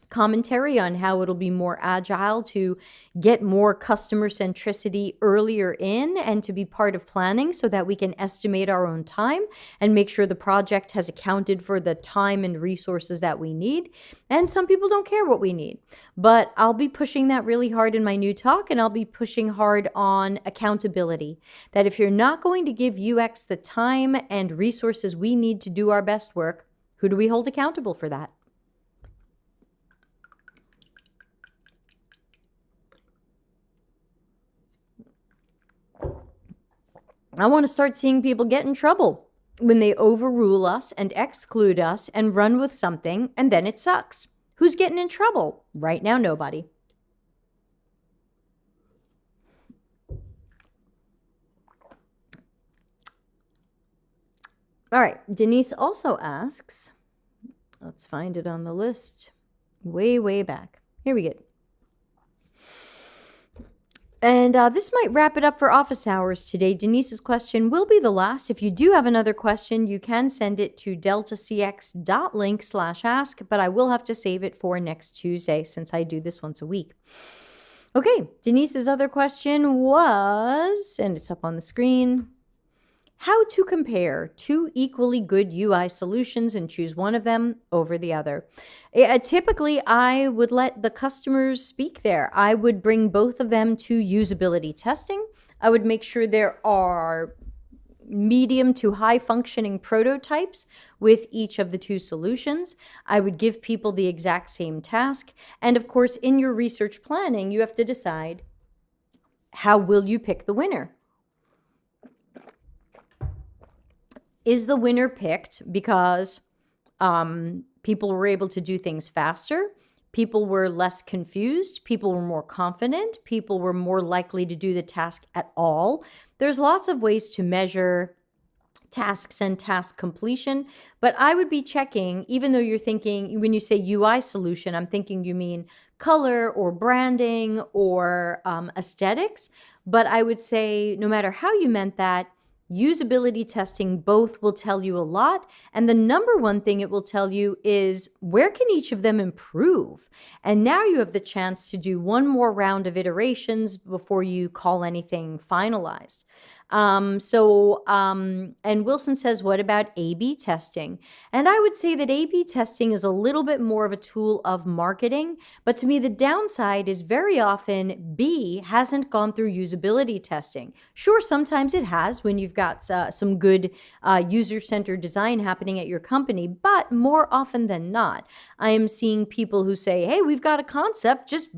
commentary on how it'll be more agile to get more customer centricity earlier in and to be part of planning so that we can estimate our own time and make sure the project has accounted for the time and resources that we need. And some people don't care what we need. But I'll be pushing that really hard in my new talk, and I'll be pushing hard on accountability. That if you're not going to give UX the time and resources we need to do our best work, who do we hold accountable for that? I want to start seeing people get in trouble when they overrule us and exclude us and run with something, and then it sucks. Who's getting in trouble? Right now, nobody. All right, Denise also asks, let's find it on the list, way back. Here we go. And this might wrap it up for office hours today. Denise's question will be the last. If you do have another question, you can send it to deltacx.link/ask, but I will have to save it for next Tuesday since I do this once a week. Okay, Denise's other question was, and it's up on the screen, how to compare two equally good UI solutions and choose one of them over the other. Typically, I would let the customers speak there. I would bring both of them to usability testing. I would make sure there are medium to high functioning prototypes with each of the two solutions. I would give people the exact same task. And of course, in your research planning, you have to decide, how will you pick the winner? Is the winner picked because people were able to do things faster, people were less confused, people were more confident, people were more likely to do the task at all? There's lots of ways to measure tasks and task completion, but I would be checking, even though you're thinking, when you say UI solution, I'm thinking you mean color or branding or aesthetics, but I would say no matter how you meant that, usability testing both will tell you a lot. And the number one thing it will tell you is where can each of them improve? And now you have the chance to do one more round of iterations before you call anything finalized. And Wilson says, what about A/B testing? And I would say that A/B testing is a little bit more of a tool of marketing, but to me, the downside is very often B hasn't gone through usability testing. Sure, sometimes it has when you've got some good user-centered design happening at your company, but more often than not, I am seeing people who say, hey, we've got a concept, just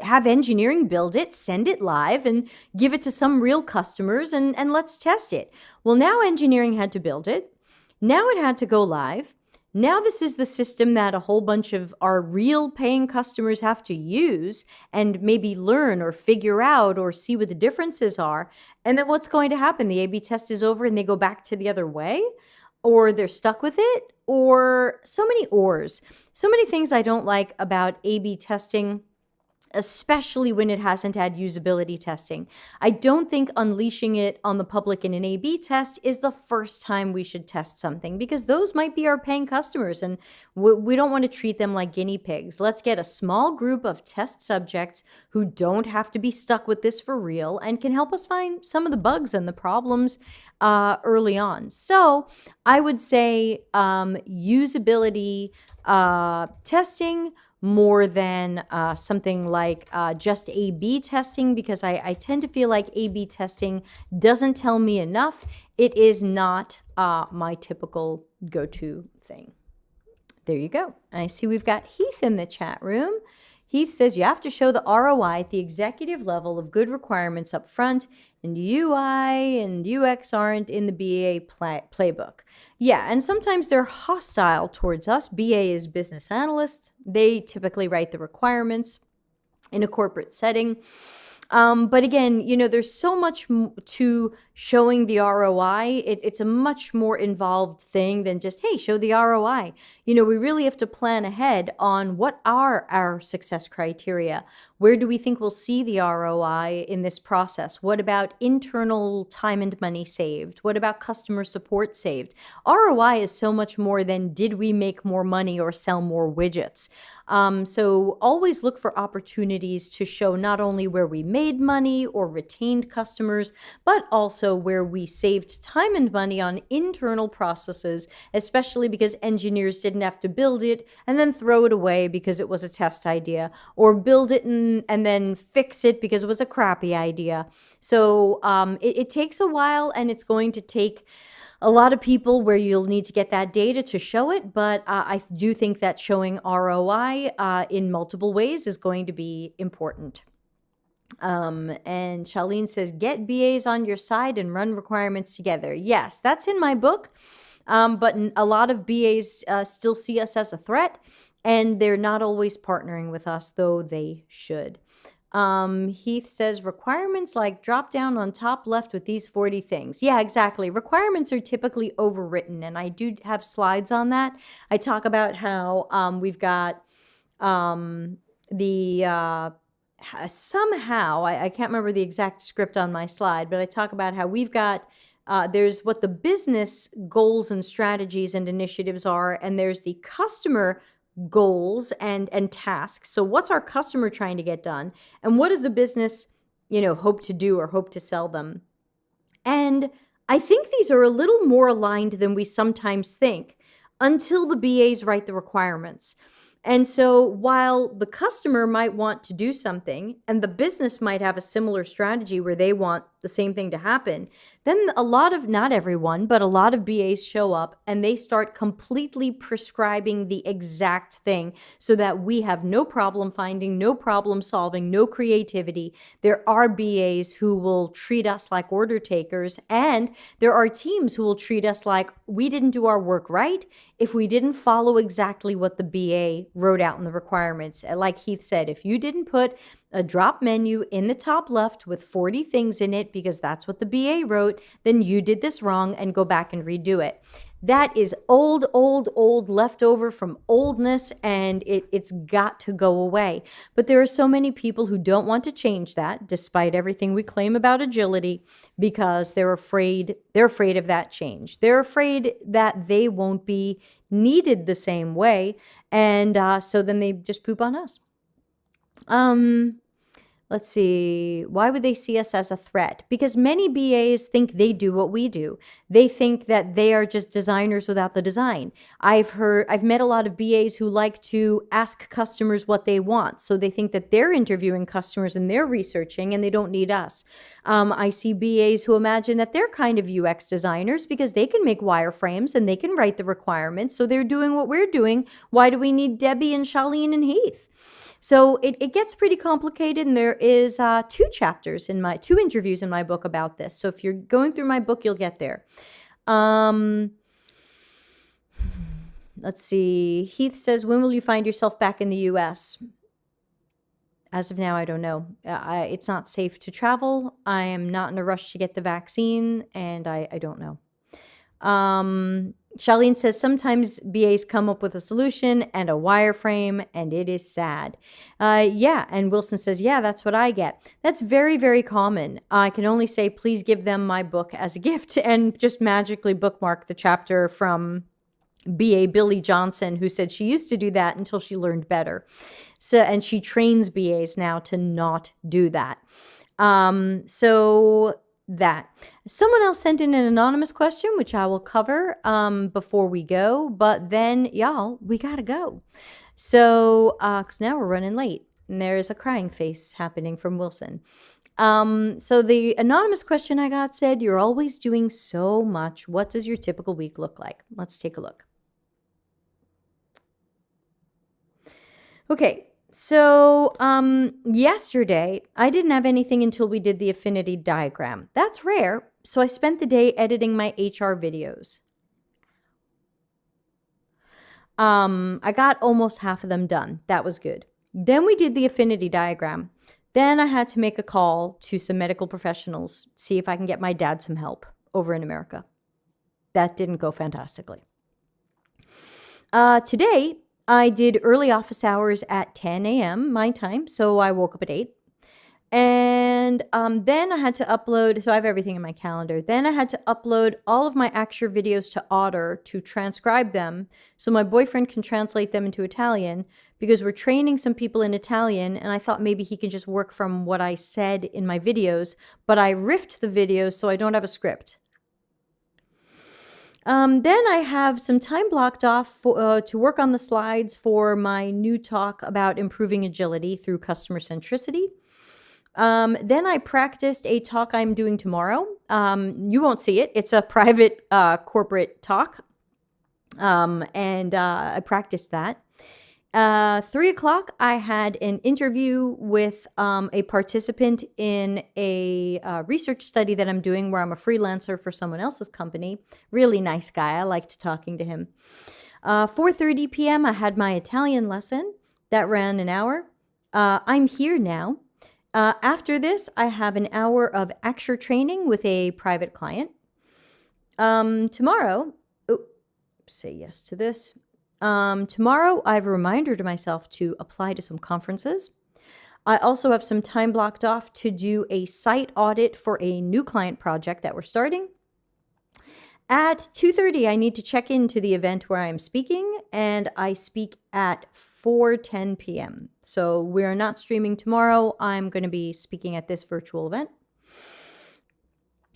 have engineering build it, send it live, and give it to some real customers, and let's test it. Well, now engineering had to build it. Now it had to go live. Now this is the system that a whole bunch of our real paying customers have to use and maybe learn or figure out or see what the differences are. And then what's going to happen? The A/B test is over and they go back to the other way, or they're stuck with it, or so many ors. So many things I don't like about A/B testing, especially when it hasn't had usability testing. I don't think unleashing it on the public in an A/B test is the first time we should test something, because those might be our paying customers and we don't want to treat them like guinea pigs. Let's get a small group of test subjects who don't have to be stuck with this for real and can help us find some of the bugs and the problems early on. So I would say usability testing more than something like just A/B testing, because I tend to feel like A/B testing doesn't tell me enough. It is not my typical go-to thing. There you go. I see we've got Heath in the chat room. Heath says you have to show the ROI at the executive level of good requirements up front, and UI and UX aren't in the BA playbook. Yeah, and sometimes they're hostile towards us. BA is business analysts. They typically write the requirements in a corporate setting. But again, there's so much to showing the ROI. It's a much more involved thing than just, hey, show the ROI. We really have to plan ahead on what are our success criteria. Where do we think we'll see the ROI in this process? What about internal time and money saved? What about customer support saved? ROI is so much more than did we make more money or sell more widgets. So always look for opportunities to show not only where we made money or retained customers, but also where we saved time and money on internal processes, especially because engineers didn't have to build it and then throw it away because it was a test idea, or build it and then fix it because it was a crappy idea. So it takes a while, and it's going to take a lot of people where you'll need to get that data to show it, but I do think that showing ROI in multiple ways is going to be important. And Charlene says, get BAs on your side and run requirements together. Yes, that's in my book, but a lot of BAs still see us as a threat, and they're not always partnering with us, though they should. Heath says, requirements like drop down on top left with these 40 things. Yeah, exactly. Requirements are typically overwritten, and I do have slides on that. I talk about how we've got somehow, I can't remember the exact script on my slide, but I talk about how we've got there's what the business goals and strategies and initiatives are, and there's the customer goals and tasks. So what's our customer trying to get done, and what does the business hope to do or hope to sell them? And I think these are a little more aligned than we sometimes think until the BAs write the requirements. And so while the customer might want to do something and the business might have a similar strategy where they want the same thing to happen, then not everyone, but a lot of BAs show up and they start completely prescribing the exact thing so that we have no problem finding, no problem solving, no creativity. There are BAs who will treat us like order takers, and there are teams who will treat us like we didn't do our work right if we didn't follow exactly what the BA wrote out in the requirements. Like Heath said, if you didn't put a drop menu in the top left with 40 things in it because that's what the BA wrote, then you did this wrong, and go back and redo it. That is old leftover from oldness, and it's got to go away. But there are so many people who don't want to change that, despite everything we claim about agility, because they're afraid of that change. They're afraid that they won't be needed the same way, and so then they just poop on us. Let's see. Why would they see us as a threat? Because many BAs think they do what we do. They think that they are just designers without the design. I've met a lot of BAs who like to ask customers what they want. So they think that they're interviewing customers and they're researching and they don't need us. I see BAs who imagine that they're kind of UX designers because they can make wireframes and they can write the requirements. So they're doing what we're doing. Why do we need Debbie and Charlene and Heath? So it gets pretty complicated, and there is two interviews in my book about this. So if you're going through my book, you'll get there. Let's see. Heath says, when will you find yourself back in the U.S.? As of now, I don't know. It's not safe to travel. I am not in a rush to get the vaccine, and I don't know. Charlene says, sometimes BAs come up with a solution and a wireframe, and it is sad. Yeah, and Wilson says, yeah, that's what I get. That's very, very common. I can only say, please give them my book as a gift and just magically bookmark the chapter from BA Billy Johnson, who said she used to do that until she learned better. So, and she trains BAs now to not do that. So that. Someone else sent in an anonymous question, which I will cover before we go. But then, y'all, we got to go. So, because now we're running late. And there's a crying face happening from Wilson. So the anonymous question I got said, you're always doing so much. What does your typical week look like? Let's take a look. Okay, so yesterday I didn't have anything until we did the affinity diagram. That's rare, so I spent the day editing my HR videos. I got almost half of them done. That was good. Then we did the affinity diagram. Then I had to make a call to some medical professionals, see if I can get my dad some help over in America. That didn't go fantastically. Today, I did early office hours at 10 a.m. my time, so I woke up at 8. And then I had to upload, so I have everything in my calendar. Then I had to upload all of my Acture videos to Otter to transcribe them so my boyfriend can translate them into Italian, because we're training some people in Italian, and I thought maybe he can just work from what I said in my videos, but I riffed the videos so I don't have a script. Then I have some time blocked off to work on the slides for my new talk about improving agility through customer centricity. Then I practiced a talk I'm doing tomorrow. You won't see it. It's a private corporate talk. And I practiced that. 3 o'clock, I had an interview with a participant in a research study that I'm doing where I'm a freelancer for someone else's company. Really nice guy. I liked talking to him. 4:30 p.m., I had my Italian lesson. That ran an hour. I'm here now. After this, I have an hour of Acture training with a private client. Tomorrow, say yes to this. Tomorrow, I have a reminder to myself to apply to some conferences. I also have some time blocked off to do a site audit for a new client project that we're starting. At 2:30, I need to check into the event where I'm speaking, and I speak at 4:10 p.m. So we're not streaming tomorrow. I'm going to be speaking at this virtual event.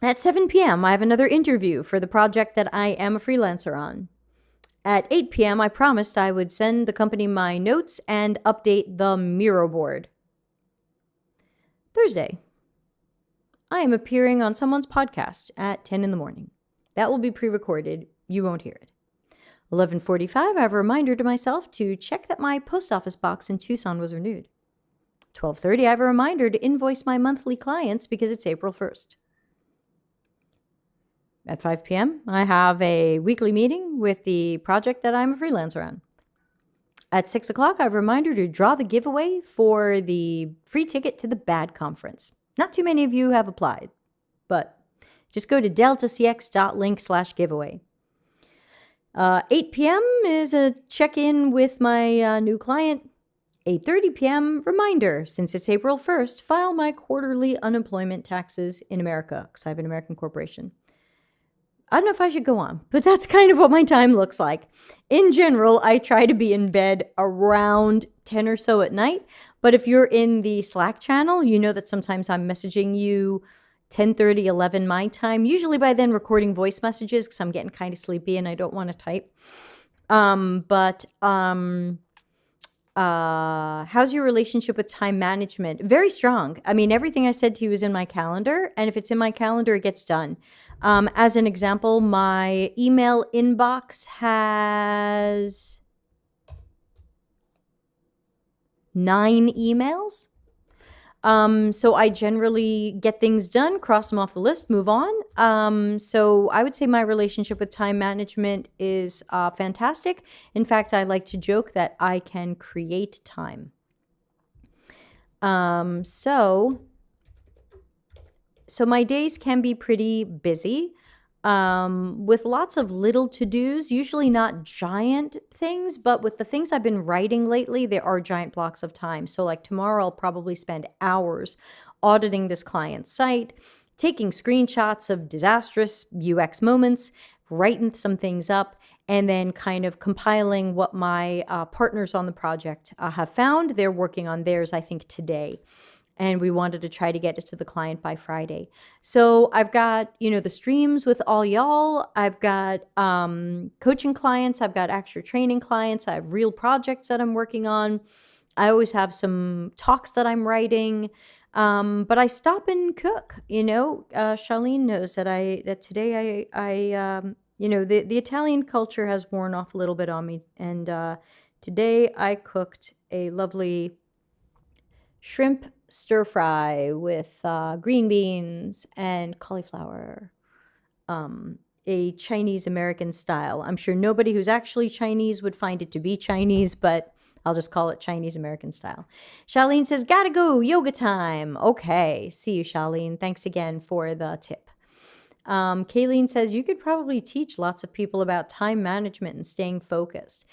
At 7 p.m., I have another interview for the project that I am a freelancer on. At 8 p.m., I promised I would send the company my notes and update the Miro board. Thursday, I am appearing on someone's podcast at 10 in the morning. That will be pre-recorded. You won't hear it. 11:45, I have a reminder to myself to check that my post office box in Tucson was renewed. 12:30, I have a reminder to invoice my monthly clients because it's April 1st. At 5 p.m., I have a weekly meeting with the project that I'm a freelancer on. At 6 o'clock, I have a reminder to draw the giveaway for the free ticket to the BAD conference. Not too many of you have applied, but just go to deltacx.link/giveaway. 8 p.m. is a check-in with my new client. 8:30 p.m., reminder, since it's April 1st, file my quarterly unemployment taxes in America, because I have an American corporation. I don't know if I should go on, but that's kind of what my time looks like. In general, I try to be in bed around 10 or so at night. But if you're in the Slack channel, you know that sometimes I'm messaging you 10:30, 11 my time. Usually by then recording voice messages because I'm getting kind of sleepy and I don't want to type. How's your relationship with time management? Very strong. I mean, everything I said to you is in my calendar, and if it's in my calendar, it gets done. As an example, my email inbox has 9 emails. So I generally get things done, cross them off the list, move on. So I would say my relationship with time management is fantastic. In fact, I like to joke that I can create time. So my days can be pretty busy, with lots of little to-dos, usually not giant things, but with the things I've been writing lately, there are giant blocks of time. So like tomorrow, I'll probably spend hours auditing this client's site, taking screenshots of disastrous UX moments, writing some things up, and then kind of compiling what my partners on the project have found. They're working on theirs, I think, today. And we wanted to try to get it to the client by Friday. So I've got, the streams with all y'all. I've got coaching clients. I've got extra training clients. I have real projects that I'm working on. I always have some talks that I'm writing. But I stop and cook. Charlene knows that today the Italian culture has worn off a little bit on me. And today I cooked a lovely shrimp stir fry with green beans and cauliflower, a Chinese American style. I'm sure nobody who's actually Chinese would find it to be Chinese, but I'll just call it Chinese American style. Charlene says, gotta go, yoga time. Okay, see you, Charlene. Thanks again for the tip. Kayleen says, you could probably teach lots of people about time management and staying focused.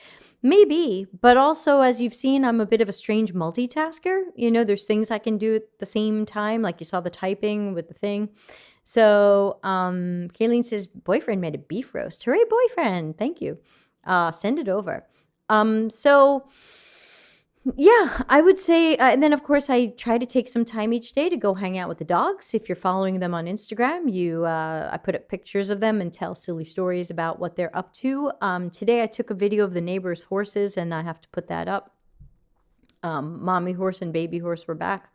Maybe, but also, as you've seen, I'm a bit of a strange multitasker. There's things I can do at the same time, like you saw the typing with the thing. So Kayleen says, boyfriend made a beef roast. Hooray, boyfriend. Thank you. Send it over. Yeah, I would say, and then of course I try to take some time each day to go hang out with the dogs. If you're following them on Instagram, I put up pictures of them and tell silly stories about what they're up to. Today I took a video of the neighbor's horses and I have to put that up. Mommy horse and baby horse were back.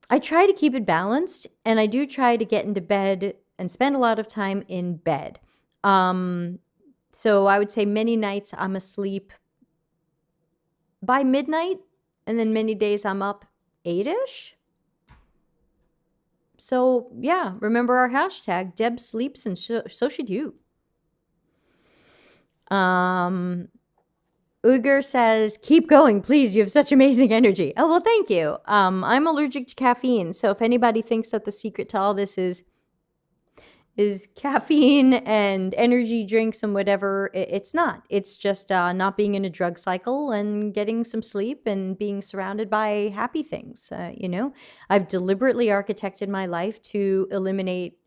I try to keep it balanced, and I do try to get into bed and spend a lot of time in bed. So I would say many nights I'm asleep by midnight, and then many days I'm up 8-ish. So yeah, remember our hashtag, Deb sleeps and so should you. Uyghur says, keep going, please. You have such amazing energy. Oh, well, thank you. I'm allergic to caffeine. So if anybody thinks that the secret to all this is caffeine and energy drinks and whatever, it's not. It's just not being in a drug cycle and getting some sleep and being surrounded by happy things. I've deliberately architected my life to eliminate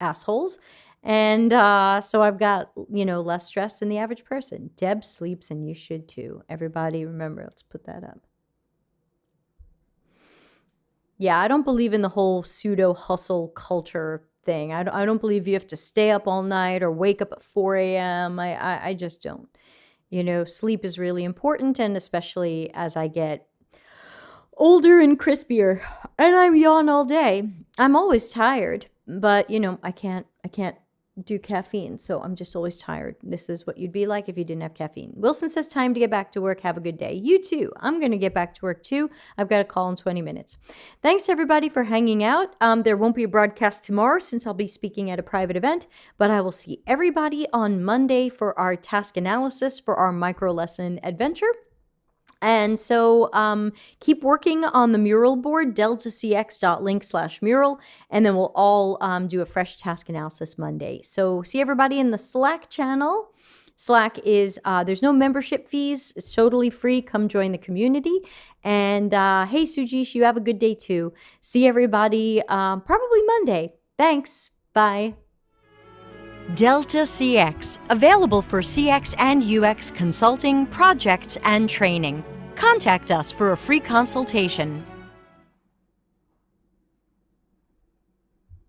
assholes. And so I've got, less stress than the average person. Deb sleeps and you should too. Everybody remember, let's put that up. Yeah, I don't believe in the whole pseudo hustle culture thing. I don't believe you have to stay up all night or wake up at 4 a.m. I just don't. Sleep is really important, and especially as I get older and crispier, and I yawn all day. I'm always tired, but I can't do caffeine, so I'm just always tired. This is what you'd be like if you didn't have caffeine. Wilson says, time to get back to work. Have a good day. You too. I'm going to get back to work too. I've got a call in 20 minutes. Thanks everybody for hanging out. There won't be a broadcast tomorrow since I'll be speaking at a private event, but I will see everybody on Monday for our task analysis for our micro lesson adventure. And so keep working on the mural board, deltacx.link/mural, and then we'll all do a fresh task analysis Monday. So see everybody in the Slack channel. Slack is, there's no membership fees. It's totally free. Come join the community. And hey, Sujeesh, you have a good day too. See everybody probably Monday. Thanks. Bye. Delta CX, available for CX and UX consulting, projects, and training. Contact us for a free consultation.